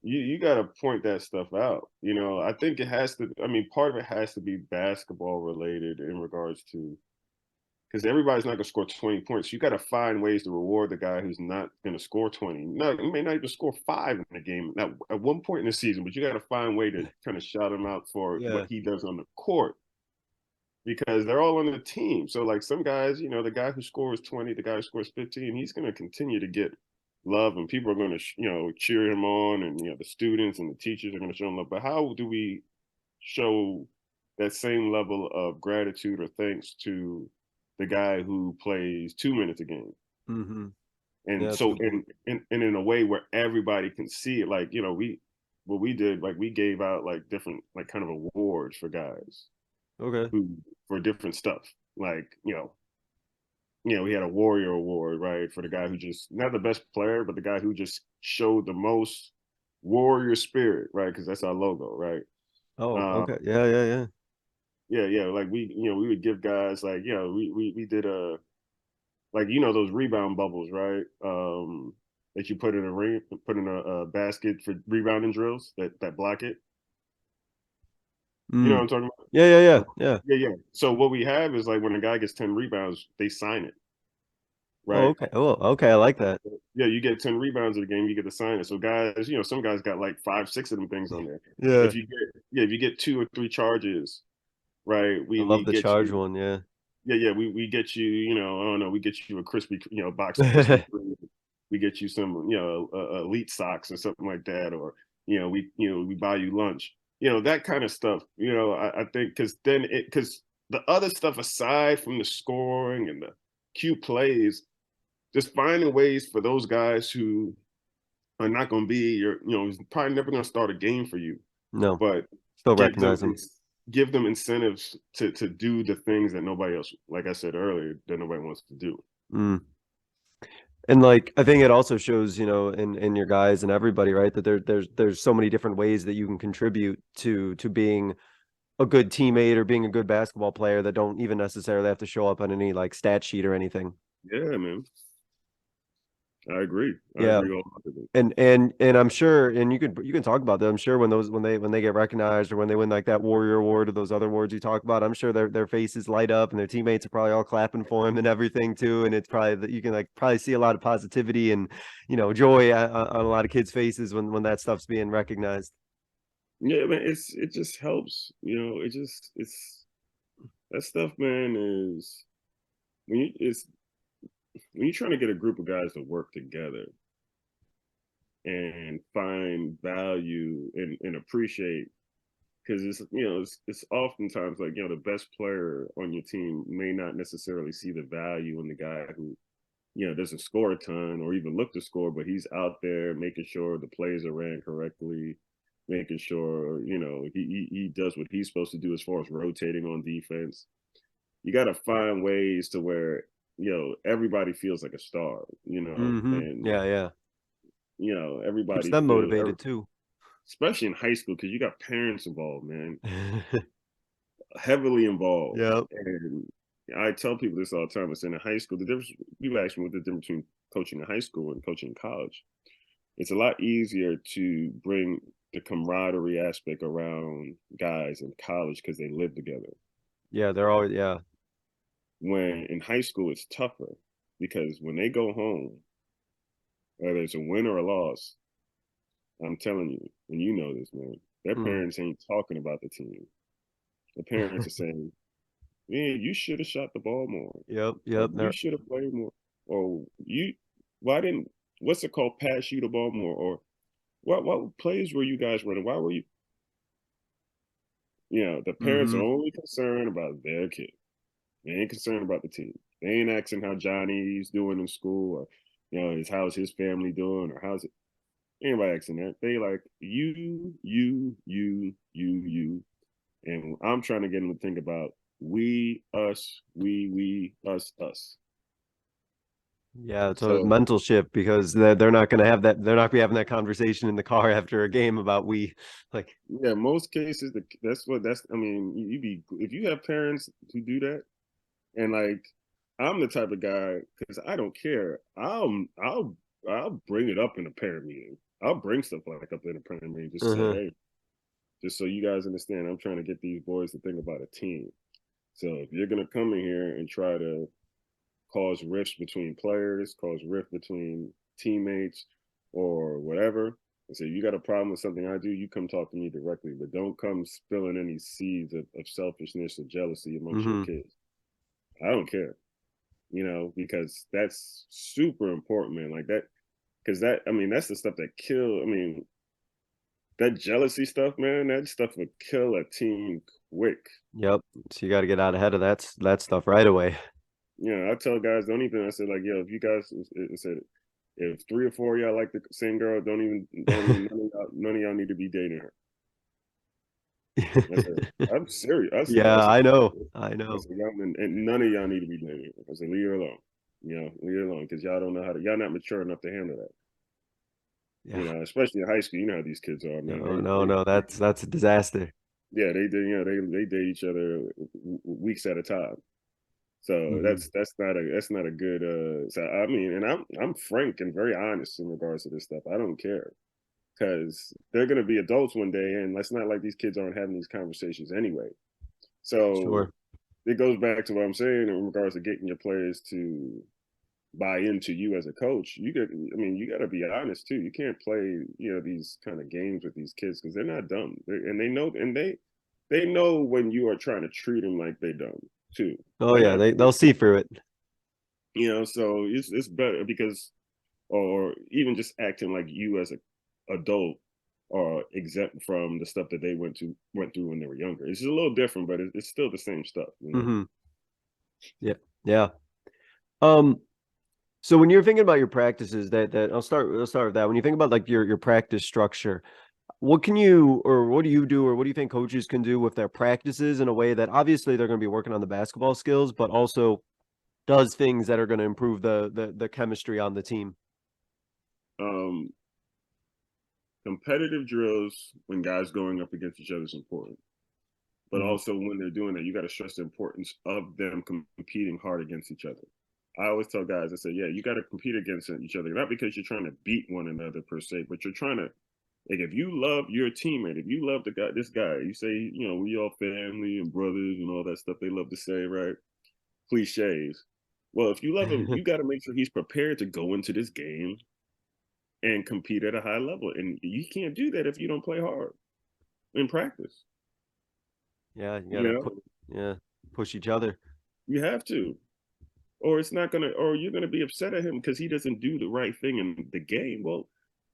You got to point that stuff out. You know, I think it has to. I mean, part of it has to be basketball related in regards to because everybody's not going to score 20 points. You got to find ways to reward the guy who's not going to score 20. No, he may not even score 5 in the game at one point in the season, but you got to find a way to kind of shout him out for what he does on the court, because they're all on the team. So like some guys, you know, the guy who scores 20, the guy who scores 15, he's going to continue to get love, and people are going to, you know, cheer him on, and, you know, the students and the teachers are going to show him love. But how do we show that same level of gratitude or thanks to the guy who plays 2 minutes a game? Mm-hmm. And so in a way where everybody can see it, like, you know, what we did, like we gave out like different, like kind of awards for guys who for different stuff. Like, you know, we had a Warrior Award, right, for the guy who just, not the best player, but the guy who just showed the most warrior spirit, right? Because that's our logo, right? Oh, okay. Yeah. Yeah. Like we would give guys, like, you know, we did like, you know, those rebound bubbles, right? That you put in a ring, put in a basket for rebounding drills that block it. You know what I'm talking about? Yeah. So what we have is, like, when a guy gets 10 rebounds, they sign it. Right. Okay. I like that. Yeah, you get 10 rebounds in the game, you get to sign it. So guys, you know, some guys got like 5, 6 of them things on there. Yeah. If you get 2 or 3 charges, right? I love the charge one. Yeah. Yeah. We get you, you know, I don't know, we get you a crispy, you know, box of crispy we get you some, you know, elite socks or something like that, or, you know, we buy you lunch, you know, that kind of stuff. You know, I think because the other stuff aside from the scoring and the cute plays, just finding ways for those guys who are not going to be you know, probably never going to start a game for you. No, but still recognize them. Give them incentives to do the things that nobody else, like I said earlier, that nobody wants to do. And like, I think it also shows, you know, in your guys and everybody, right, that there's so many different ways that you can contribute to being a good teammate or being a good basketball player that don't even necessarily have to show up on any like stat sheet or anything. Yeah, man. I agree. Yeah. And I'm sure, and you can talk about that. I'm sure when they get recognized, or when they win like that Warrior Award or those other awards you talk about, I'm sure their faces light up and their teammates are probably all clapping for him and everything too. And it's probably that you can like probably see a lot of positivity and, you know, joy on a lot of kids' faces when that stuff's being recognized. Yeah, man, it just helps. You know, it's that stuff, man, is when you're trying to get a group of guys to work together and find value and appreciate, because it's, you know, it's oftentimes like, you know, the best player on your team may not necessarily see the value in the guy who, you know, doesn't score a ton or even look to score, but he's out there making sure the plays are ran correctly, making sure, you know, he does what he's supposed to do as far as rotating on defense. You got to find ways to where, you know, everybody feels like a star, you know. And yeah. You know, everybody keeps them motivated too, especially in high school, because you got parents involved, man. Heavily involved. Yeah. And I tell people this all the time. It's in high school, the difference, people ask me what the difference between coaching in high school and coaching in college. It's a lot easier to bring the camaraderie aspect around guys in college because they live together. Yeah, they're always, yeah. When in high school, it's tougher because when they go home, whether it's a win or a loss, I'm telling you, and you know this, man, their parents ain't talking about the team. The parents are saying, man, you should have shot the ball more. Yep. You should have played more. Or what's it called, pass you the ball more? Or what plays were you guys running? Why were you? You know, the parents are only concerned about their kid. They ain't concerned about the team. They ain't asking how Johnny's doing in school, or, you know, how's his family doing, or how's it. Anybody asking that? They like you. And I'm trying to get them to think about we, us, we, us. Yeah, so mental shift, because they're not going to have that. They're not going to be having that conversation in the car after a game about we. Like, yeah, most cases I mean, if you have parents who do that, and like, I'm the type of guy, because I don't care. I'll bring it up in a parent meeting. I'll bring stuff like up in a parent meeting, just say, hey, just so you guys understand, I'm trying to get these boys to think about a team. So if you're gonna come in here and try to cause rifts between players, cause rift between teammates, or whatever. And say, you got a problem with something I do, you come talk to me directly, but don't come spilling any seeds of selfishness or jealousy amongst your Mm-hmm. kids. I don't care, because that's super important, man. Like that, because that's the stuff that kill. That jealousy stuff, man, that stuff would kill a team quick. Yep. So you got to get out ahead of that stuff right away. I tell guys, don't even. I said, like, yo, if you guys, I said, if 3 or 4 of y'all like the same girl, don't even, none of y'all need to be dating her. I said, I'm serious. I said, Yeah, I know. I said, and none of y'all need to be dating her. I said, leave her alone. Leave her alone, because y'all don't know y'all not mature enough to handle that. Yeah. Especially in high school, you know how these kids are, man. No, that's a disaster. Yeah, they date each other weeks at a time. So Mhm. that's not a good so and I'm frank and very honest in regards to this stuff. I don't care, because they're gonna be adults one day, and it's not like these kids aren't having these conversations anyway. So Sure. it goes back to what I'm saying in regards to getting your players to buy into you as a coach. You got to be honest too. You can't play these kind of games with these kids, because they're not dumb, and they know when you are trying to treat them like they dumb too. Oh yeah, they'll see through it. So it's better, because, or even just acting like you as a adult are exempt from the stuff that they went through when they were younger. It's just a little different, but it's still the same stuff. Mm-hmm. Yeah. Yeah. Um, so when you're thinking about your practices, that I'll start with that. When you think about like your practice structure, what do you do, or what do you think coaches can do with their practices in a way that obviously they're going to be working on the basketball skills, but also does things that are going to improve the chemistry on the team? Um, Competitive drills when guys going up against each other is important, but Mhm. also when they're doing that, you got to stress the importance of them competing hard against each other. I always tell guys, I say, yeah, you got to compete against each other, not because you're trying to beat one another per se, but you're trying to, like, if you love your teammate, if you love this guy, you say, we all family and brothers and all that stuff they love to say, right? Cliches. Well, if you love him, you got to make sure he's prepared to go into this game and compete at a high level. And you can't do that if you don't play hard in practice. Yeah, you You know, push each other. you have to, or it's not gonna, or you're gonna be upset at him because he doesn't do the right thing in the game. Well,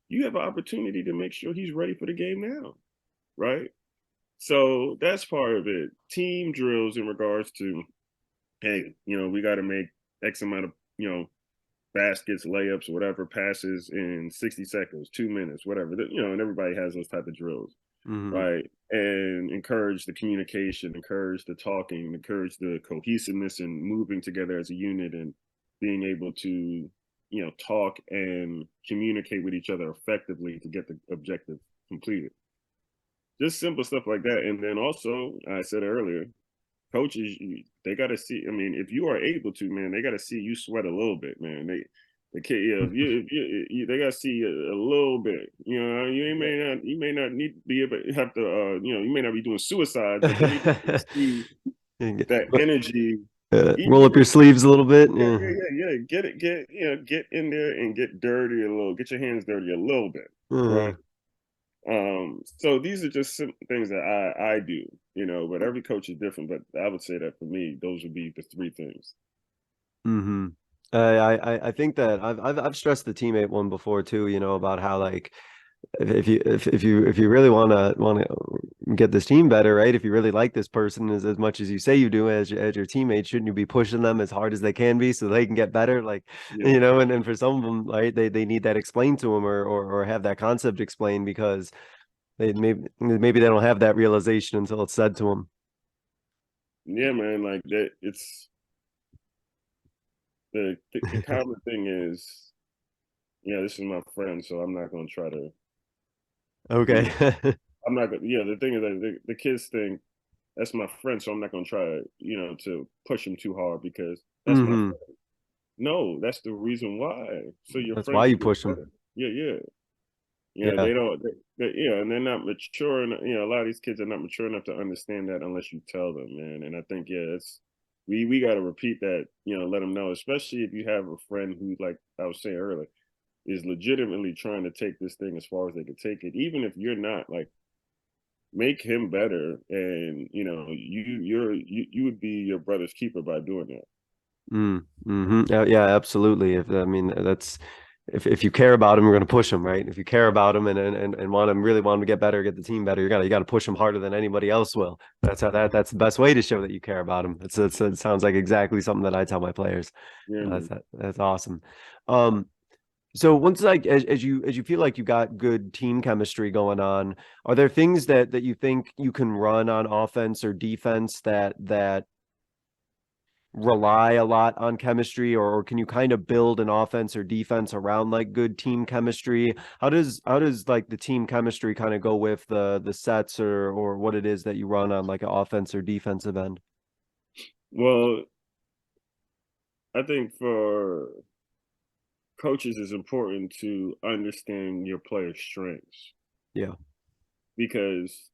you have an opportunity to make sure he's ready for the game now, right? So that's part of it. Team drills in regards to, hey, we got to make X amount of, baskets, layups, whatever, passes in 60 seconds, 2 minutes, whatever. And everybody has those type of drills, Mm-hmm. right? And encourage the communication, encourage the talking, encourage the cohesiveness and moving together as a unit, and being able to, talk and communicate with each other effectively to get the objective completed. Just simple stuff like that. And then also, I said earlier, coaches, they got to see. If you are able to, man, they got to see you sweat a little bit, man. The kid, yeah, they got to see a little bit. You may not need to be able to have to, you may not be doing suicide, but they need to see that energy. Roll up your sleeves a little bit. Yeah, Yeah. yeah, yeah, yeah. Get in there and get dirty a little. Get your hands dirty a little bit, right? So these are just some things that I do, but every coach is different. But I would say that for me, those would be the three things. Mm-hmm. I think that I've stressed the teammate one before too, about how like if you really want to get this team better, right? If you really like this person as much as you say you do as your teammate, shouldn't you be pushing them as hard as they can be so they can get better? Like, Yeah, and for some of them, right, they need that explained to them, or have that concept explained, because maybe they don't have that realization until it's said to them. yeah, man. Like that. It's the common thing is, yeah, this is my friend, so I'm not gonna try to, you Okay. know, I'm not gonna. Yeah, the thing is that the kids think that's my friend, so I'm not gonna try, to push him too hard because that's my Mm-hmm. friend. No, that's the reason why. So your That's friend why can you get push them. better. Yeah, yeah. Yeah. They don't. And they're not mature. A lot of these kids are not mature enough to understand that unless you tell them, man. And I think, yeah, we got to repeat that, let them know, especially if you have a friend who, like I was saying earlier, is legitimately trying to take this thing as far as they could take it, even if you're not, like, make him better. And, you would be your brother's keeper by doing that. Yeah, yeah, absolutely. I mean, that's if you care about him, you're going to push him, right? If you care about him and want him, really want him to get better, get the team better, you got to push him harder than anybody else will. That's the best way to show that you care about him. It sounds like exactly something that I tell my players. Yeah, That's awesome. So once, like, as you feel like you got good team chemistry going on, are there things that you think you can run on offense or defense that rely a lot on chemistry, or can you kind of build an offense or defense around like good team chemistry? How does like the team chemistry kind of go with the sets or what it is that you run on like an offense or defensive end? well, I think for coaches, it's important to understand your players' strengths, Yeah. because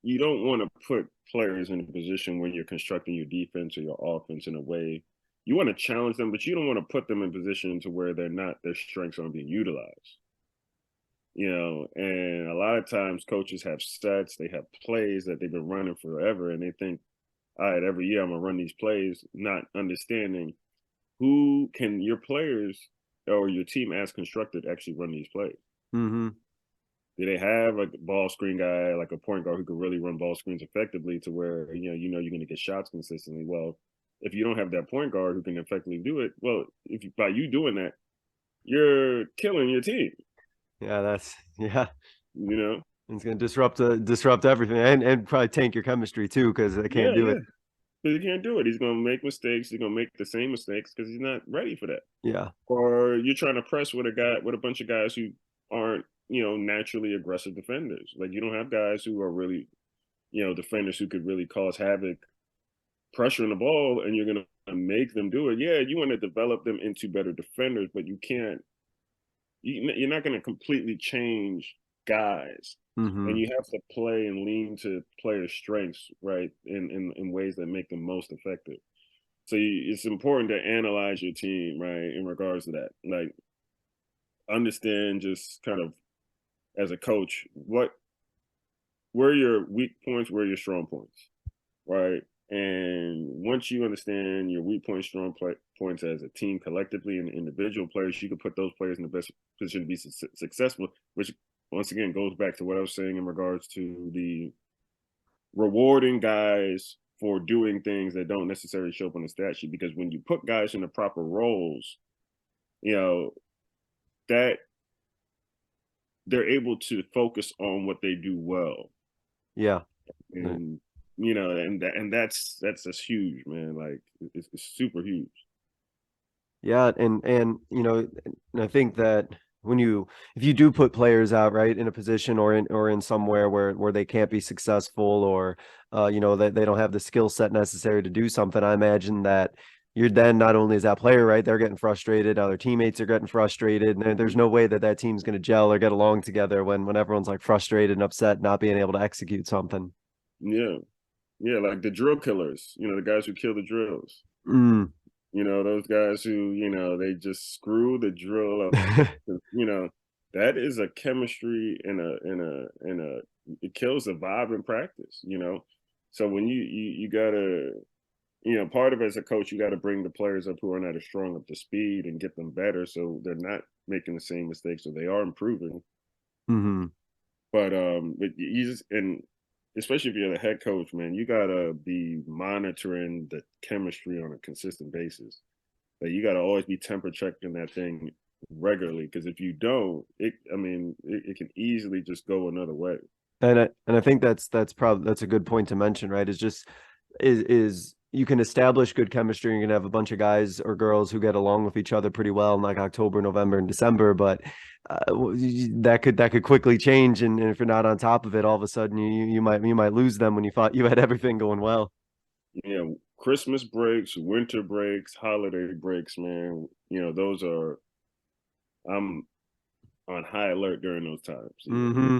you don't want to put players in a position when you're constructing your defense or your offense in a way. You want to challenge them, but you don't want to put them in position to where their strengths aren't being utilized. And a lot of times coaches have sets, they have plays that they've been running forever, and they think, all right, every year I'm gonna run these plays, not understanding who can your players or your team as constructed actually run these plays. Mm-hmm. Do they have a ball screen guy, like a point guard who could really run ball screens effectively to where, you're going to get shots consistently? Well, if you don't have that point guard who can effectively do it, well, by you doing that, you're killing your team, Yeah, yeah. you know? It's gonna disrupt everything and probably tank your chemistry too because they can't Yeah, do yeah. it. Because he can't do it. He's going to make mistakes. He's going to make the same mistakes because he's not ready for that. Yeah. Or you're trying to press with a bunch of guys who aren't, naturally aggressive defenders. Like, you don't have guys who are really, defenders who could really cause havoc pressuring the ball, and you're going to make them do it. Yeah, you want to develop them into better defenders, but you can't. You're not going to completely change guys, and Mm-hmm. you have to play and lean to players' strengths, right, in ways that make them most effective. So it's important to analyze your team, right, in regards to that. Like, understand, just kind of as a coach, where are your weak points, where are your strong points, right? And once you understand your weak points, points as a team collectively and individual players, you can put those players in the best position to be successful, which once again goes back to what I was saying in regards to the rewarding guys for doing things that don't necessarily show up on the stat sheet. Because when you put guys in the proper roles, you know, that they're able to focus on what they do well. Yeah. And that's huge, man. Like, it's super huge. Yeah, and and I think that if you do put players out right in a position or in somewhere where they can't be successful, or that they don't have the skill set necessary to do something, I imagine that you're then not only is that player right, they're getting frustrated, other teammates are getting frustrated, and there's no way that team's going to gel or get along together when everyone's like frustrated and upset, not being able to execute something. Yeah, yeah, like the drill killers, the guys who kill the drills. Mm. Those guys who, they just screw the drill up. That is a chemistry and it kills the vibe in practice. So when you gotta, part of it as a coach, you got to bring the players up who are not as strong up to speed and get them better so they're not making the same mistakes, so they are improving. Hmm. But you just, and especially if you're the head coach, man, you gotta be monitoring the chemistry on a consistent basis. Like, you gotta always be temper checking that thing regularly, because if you don't, it can easily just go another way. And I think that's a good point to mention, right? Is you can establish good chemistry, and you can have a bunch of guys or girls who get along with each other pretty well in like October, November, and December, but that could quickly change, and if you're not on top of it, all of a sudden you might lose them when you thought you had everything going well. Christmas breaks, winter breaks, holiday breaks, man. Those are, I'm on high alert during those times. Hmm.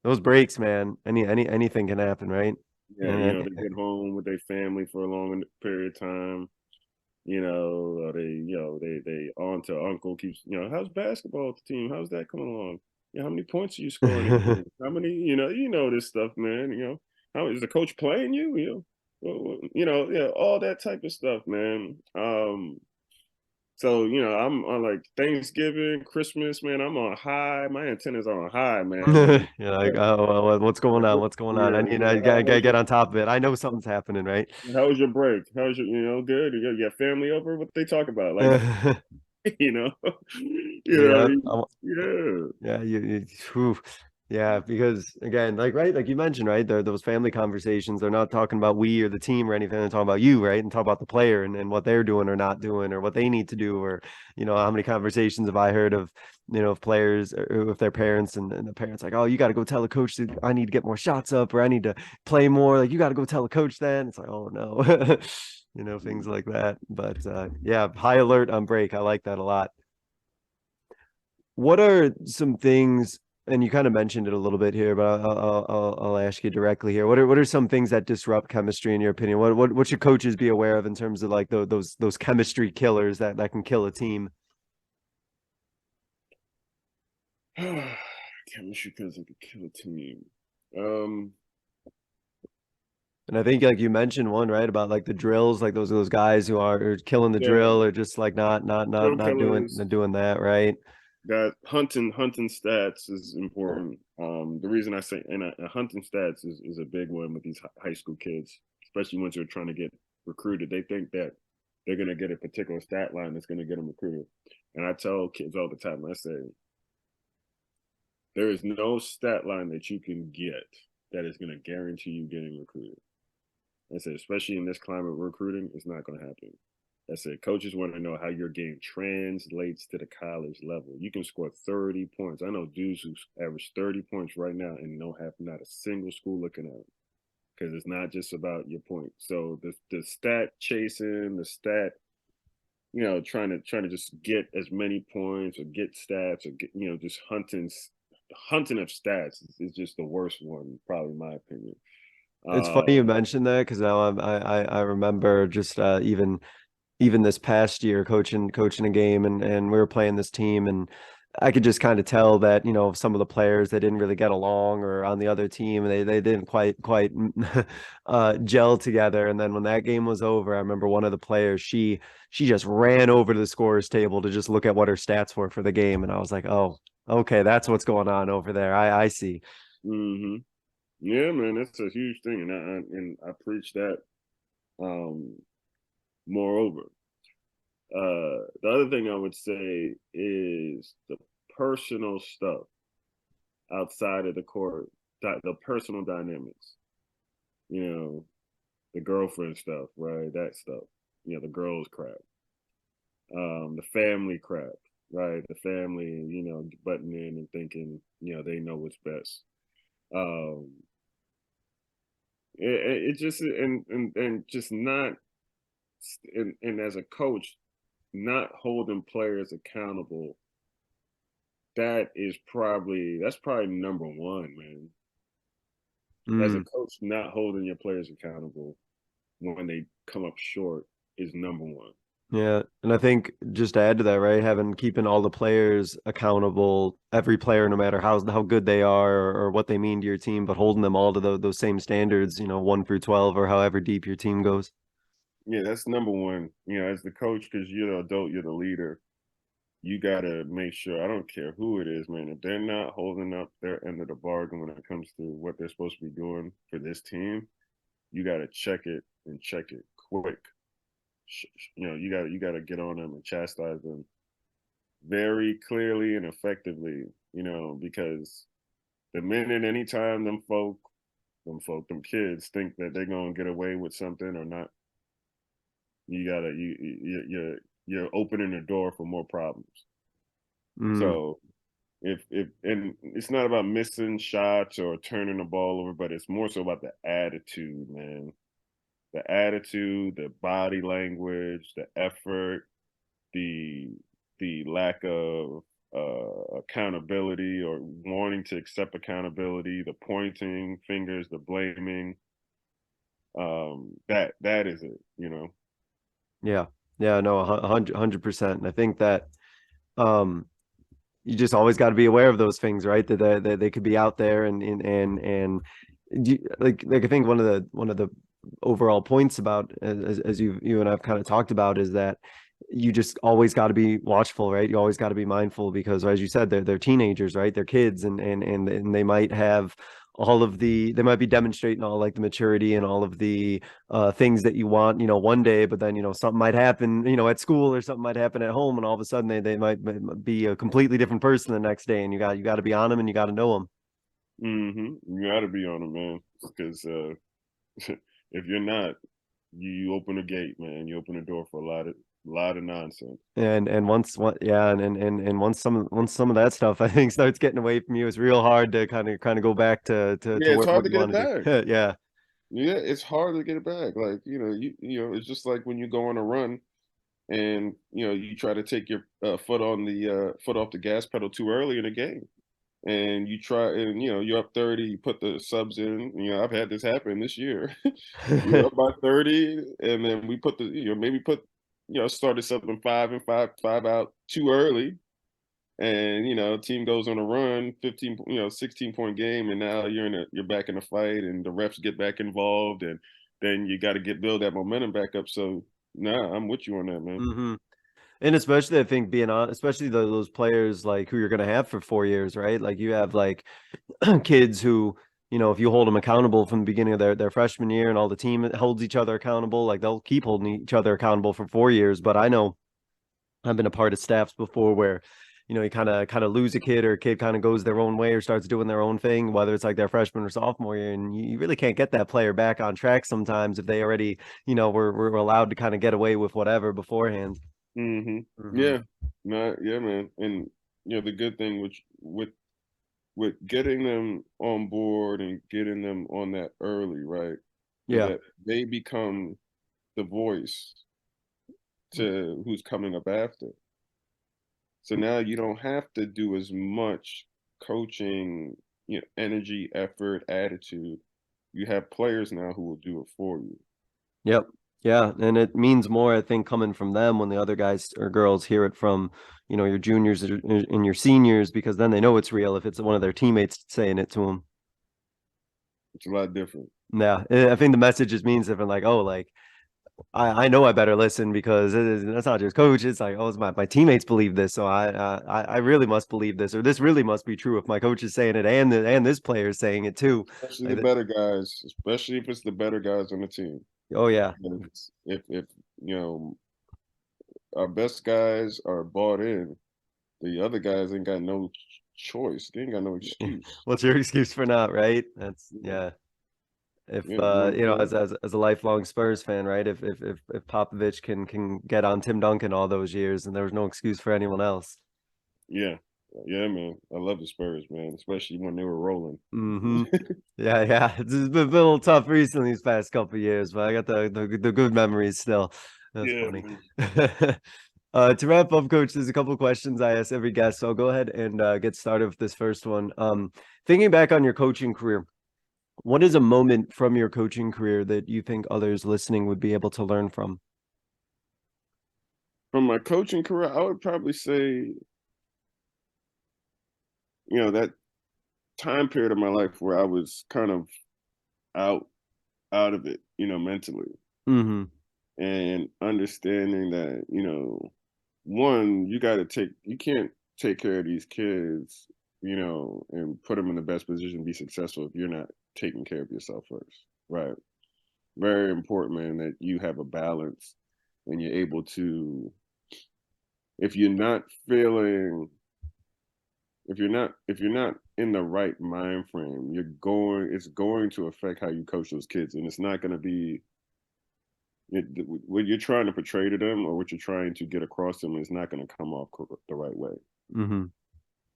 Those breaks, man, anything can happen, right? Yeah, they get home with their family for a long period of time. They aunt or uncle keeps, how's basketball team? How's that coming along? Yeah, how many points are you scoring in games? How many, this stuff, man. How is the coach playing you? Yeah, all that type of stuff, man. So I'm on like Thanksgiving, Christmas, man. I'm on high. My antennas are on high, man. You're like, oh, well, what's going on? What's going on? Yeah, I gotta get on top of it. I know something's happening, right? how was your break? How was your, good? You got family over? What they talk about? Like, you know, Yeah, yeah. yeah, whew. Yeah, because again, like right, like you mentioned, right, those family conversations, they're not talking about we or the team or anything, they're talking about you, right? And talk about the player and what they're doing or not doing or what they need to do, or how many conversations have I heard of, of players or with their parents and the parents like, oh, you got to go tell the coach that I need to get more shots up or I need to play more. Like you got to go tell the coach that. It's like, oh no, things like that. But yeah, high alert on break. I like that a lot. What are some things, and you kind of mentioned it a little bit here, but I'll ask you directly here. What are some things that disrupt chemistry in your opinion? What should coaches be aware of in terms of like those chemistry killers that can kill a team? Chemistry because it could kill a team. Um, And I think like you mentioned one, right, about like the drills, like those guys who are killing the yeah, drill or just like not drill doing killers. that, right? That hunting stats is important. The reason I say and hunting stats is a big one with these high school kids, especially once they're trying to get recruited. They think that they're gonna get a particular stat line that's gonna get them recruited. And I tell kids all the time, I say, there is no stat line that you can get that is gonna guarantee you getting recruited. I said, especially in this climate of recruiting, it's not gonna happen. I said, coaches want to know how your game translates to the college level. You can score 30 points. I know dudes who average 30 points right now and don't have not a single school looking at them because it's not just about your point. So the stat chasing, the stat, trying to just get as many points or get stats or get, just hunting of stats is just the worst one, probably in my opinion. It's funny Uh, you mentioned that because now I remember just even this past year coaching a game and we were playing this team and I could just kind of tell that some of the players they didn't really get along or on the other team they didn't quite gel together, and then when that game was over I remember one of the players she just ran over to the scorers table to just look at what her stats were for the game, and I was like, oh, okay, that's what's going on over there. I see. mm-hmm. Yeah, man, that's a huge thing, and I preach that. Moreover, the other thing I would say is the personal stuff outside of the court, the personal dynamics. You know, the girlfriend stuff, right? That stuff. The girls crap. The family crap, right? The family, butting in and thinking, they know what's best. Um, it just and just not and as a coach, not holding players accountable. That's probably number one, man. As a Mm. coach, not holding your players accountable when they come up short is number one. Yeah, and I think just to add to that, right, keeping all the players accountable, every player, no matter how good they are or what they mean to your team, but holding them all to those same standards, 1 through 12 or however deep your team goes. Yeah, that's number one. As the coach, because you're the adult, you're the leader. You gotta make sure. I don't care who it is, man. If they're not holding up their end of the bargain when it comes to what they're supposed to be doing for this team, you gotta check it and check it quick. You gotta get on them and chastise them very clearly and effectively. Because the minute anytime them kids think that they're gonna get away with something or not, you gotta you're opening the door for more problems. Mm. So if and it's not about missing shots or turning the ball over, but it's more so about the attitude, man. The attitude, the body language, the effort, the lack of accountability or wanting to accept accountability, the pointing fingers, the blaming. that is it, you know. Yeah. Yeah, no, 100%. I think that you just always got to be aware of those things, right? That they could be out there and like I think one of the overall points about as you and I've kind of talked about is that you just always got to be watchful, right? You always got to be mindful because, as you said, they're teenagers, right? They're kids, and they might have they might be demonstrating all like the maturity and all of the things that you want, one day, but then something might happen, at school, or something might happen at home, and all of a sudden they might be a completely different person the next day, and you got to be on them and you got to know them. You got to be on them, man, because if you're not, you open a gate, man. You open the door for a lot of nonsense. And once some of that stuff I think starts getting away from you, it's real hard to kind of go back to Yeah, it's hard what to you get it want to back. do. Yeah. Yeah, it's hard to get it back. Like, it's just like when you go on a run and you try to take your foot off the gas pedal too early in a game, and you try, and you're up 30, you put the subs in. I've had this happen this year. We were up by 30, and then we put maybe put started something five out too early, and team goes on a run, 15, 16-point game, and now you're back in the fight, and the refs get back involved, and then you got to build that momentum back up. So nah, I'm with you on that, man. Hmm. And especially, I think, being on, especially those players like who you're going to have for 4 years, right? Like you have like kids who, if you hold them accountable from the beginning of their freshman year, and all the team holds each other accountable, like they'll keep holding each other accountable for 4 years. But I know I've been a part of staffs before where, you kind of lose a kid, or a kid kind of goes their own way or starts doing their own thing, whether it's like their freshman or sophomore year, and you really can't get that player back on track sometimes if they already, were allowed to kind of get away with whatever beforehand. Yeah, no, yeah, man. And the good thing with getting them on board and getting them on that early, right? So Yeah. that they become the voice to who's coming up after. So now you don't have to do as much coaching, energy, effort, attitude. You have players now who will do it for you. Yep. Yeah, and it means more, I think, coming from them when the other guys or girls hear it from, your juniors and your seniors, because then they know it's real if it's one of their teammates saying it to them. It's a lot different. Yeah, I think the message just means different. Like, oh, like I know I better listen because that's not just coach. It's like, oh, it's my teammates believe this, so I really must believe this, or this really must be true if my coach is saying it and this player is saying it too. Especially the Like, better guys, especially if it's the better guys on the team. oh yeah. If our best guys are bought in, the other guys ain't got no choice. They ain't got no excuse. What's your excuse for not, right? That's Yeah, yeah. If yeah, you know what I'm saying? as a lifelong Spurs fan, right? If Popovich can get on Tim Duncan all those years, and there was no excuse for anyone else. Yeah, yeah, man. I love the Spurs, man, especially when they were rolling. Hmm. Yeah, yeah. It's been a little tough recently these past couple of years, but I got the good memories still. That's Yeah, funny. man. To wrap up, Coach, there's a couple of questions I ask every guest, so I'll go ahead and get started with this first one. Thinking back on your coaching career, what is a moment from your coaching career that you think others listening would be able to learn from? From my coaching career, I would probably say, that time period of my life where I was kind of out out of it, mentally, Hmm. and understanding that, one, you can't take care of these kids, and put them in the best position to be successful if you're not taking care of yourself first, right? Very important, man, that you have a balance and you're able to, if you're not feeling, if you're not in the right mind frame, it's going to affect how you coach those kids, and it's not going to be what you're trying to portray to them or what you're trying to get across to them is not going to come off the right way, Hmm.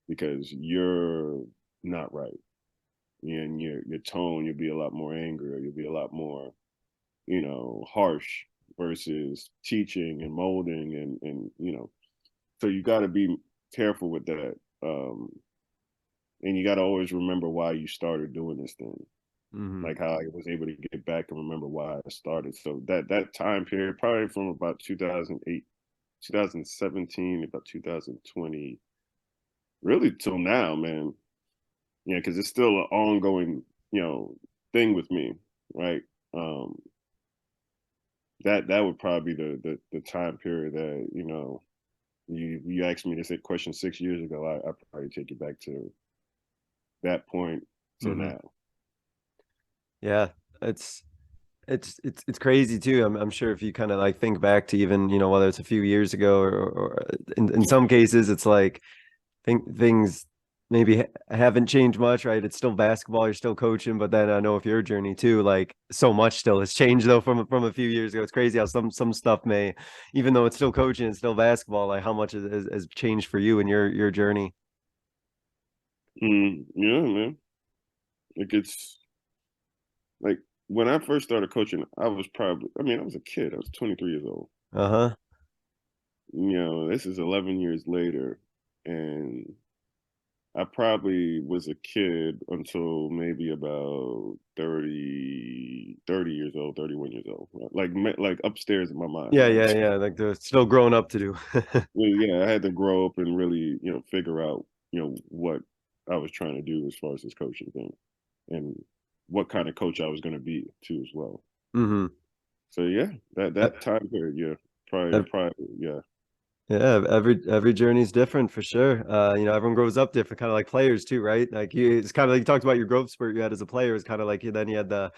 because you're not right. And your tone, you'll be a lot more angry, you'll be a lot more, harsh versus teaching and molding, and so you got to be careful with that. And you got to always remember why you started doing this thing. like how I was able to get back and remember why I started. So that time period, probably from about 2008, 2017, about 2020, really till now, man. Yeah, because it's still an ongoing, thing with me, right? That would probably be the time period that, you asked me this question 6 years ago. I probably take it back to that point till now. Yeah, it's crazy too. I'm sure if you kind of like think back to even, whether it's a few years ago or in some cases it's like things maybe haven't changed much, right? It's still basketball, you're still coaching, but then I know if your journey too, like so much still has changed though from a few years ago. It's crazy how some stuff may, even though it's still coaching, it's still basketball, like how much has changed for you in your journey. Yeah, man. Like it's like when I first started coaching, I was a kid. I was 23 years old. This is 11 years later, and I probably was a kid until maybe about 30 years old, 31 years old. Like upstairs in my mind. Yeah. Like there's still growing up to do. Yeah, I had to grow up and really, figure out, what I was trying to do as far as this coaching thing, and what kind of coach I was going to be too as well. So yeah, that time period, yeah, probably, yeah. Yeah, every journey is different for sure. Everyone grows up different, kind of like players too, right? Like it's kind of like you talked about your growth spurt you had as a player. It's kind of like then you had the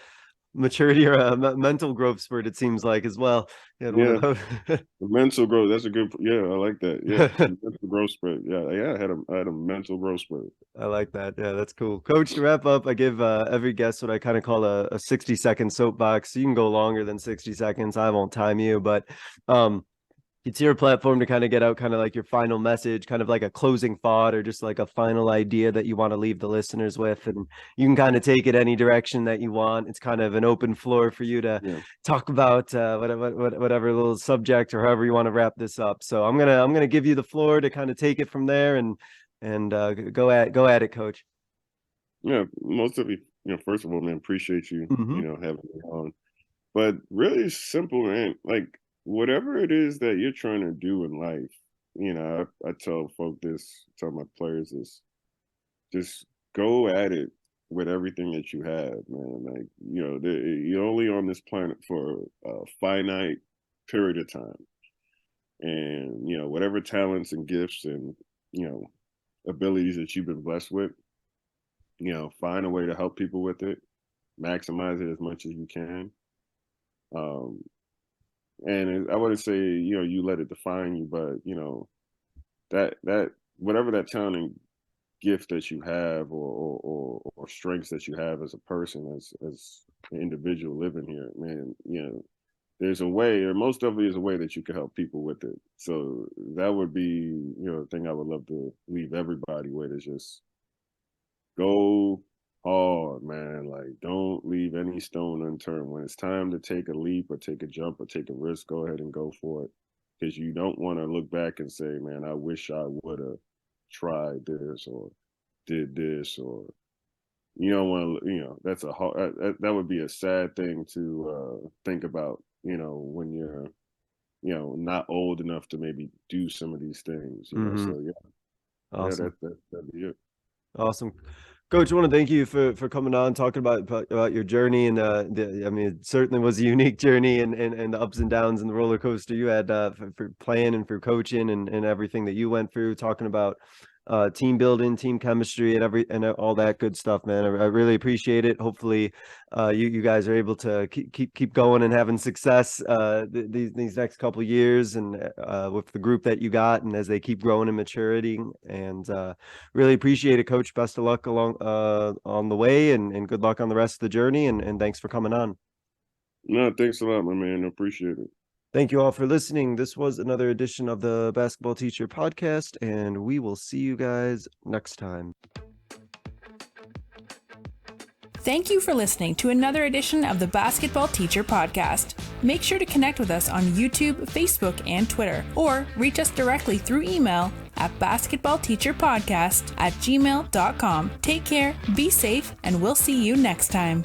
maturity or a mental growth spurt, it seems like, as well. One of those. The mental growth, that's a good, I like that. Yeah, mental growth spurt. Yeah, I had a mental growth spurt. I like that. Yeah, that's cool. Coach, to wrap up, I give every guest what I kind of call a 60-second soapbox. You can go longer than 60 seconds. I won't time you, but it's your platform to kind of get out kind of like your final message, kind of like a closing thought or just like a final idea that you want to leave the listeners with. And you can kind of take it any direction that you want. It's kind of an open floor for you to talk about whatever little subject or however you want to wrap this up. So I'm gonna give you the floor to kind of take it from there and go at it, Coach. Yeah, most of you, first of all, man, appreciate you, having me on. But really simple, man. Like, whatever it is that you're trying to do in life, I tell my players this, just go at it with everything that you have, man. Like, you're only on this planet for a finite period of time. And, whatever talents and gifts and, abilities that you've been blessed with, find a way to help people with it, maximize it as much as you can. And I wouldn't say, you let it define you, but, that whatever that talent and gift that you have or strengths that you have as a person, as an individual living here, man, there's a way, or most of it is a way that you can help people with it. So that would be, the thing I would love to leave everybody with, is just go hard, man. Like, don't leave any stone unturned. When it's time to take a leap or take a jump or take a risk, go ahead and go for it. Because you don't want to look back and say, man, I wish I would have tried this or did this, or you don't want to, that's a hard, that would be a sad thing to think about, when you're, not old enough to maybe do some of these things, so yeah. Awesome. Yeah, that'd be it. Awesome. Coach, I want to thank you for coming on, talking about your journey. And it certainly was a unique journey and the ups and downs and the roller coaster you had for playing and for coaching and everything that you went through, talking about team building, team chemistry, and all that good stuff, man. I really appreciate it. Hopefully you guys are able to keep going and having success these next couple of years, and with the group that you got, and as they keep growing in maturity. And really appreciate it, Coach. Best of luck along on the way, and good luck on the rest of the journey, and thanks for coming on. No, thanks a lot, my man. I appreciate it. Thank you all for listening. This was another edition of the Basketball Teacher Podcast, and we will see you guys next time. Thank you for listening to another edition of the Basketball Teacher Podcast. Make sure to connect with us on YouTube, Facebook, and Twitter, or reach us directly through email at basketballteacherpodcast@gmail.com. Take care, be safe, and we'll see you next time.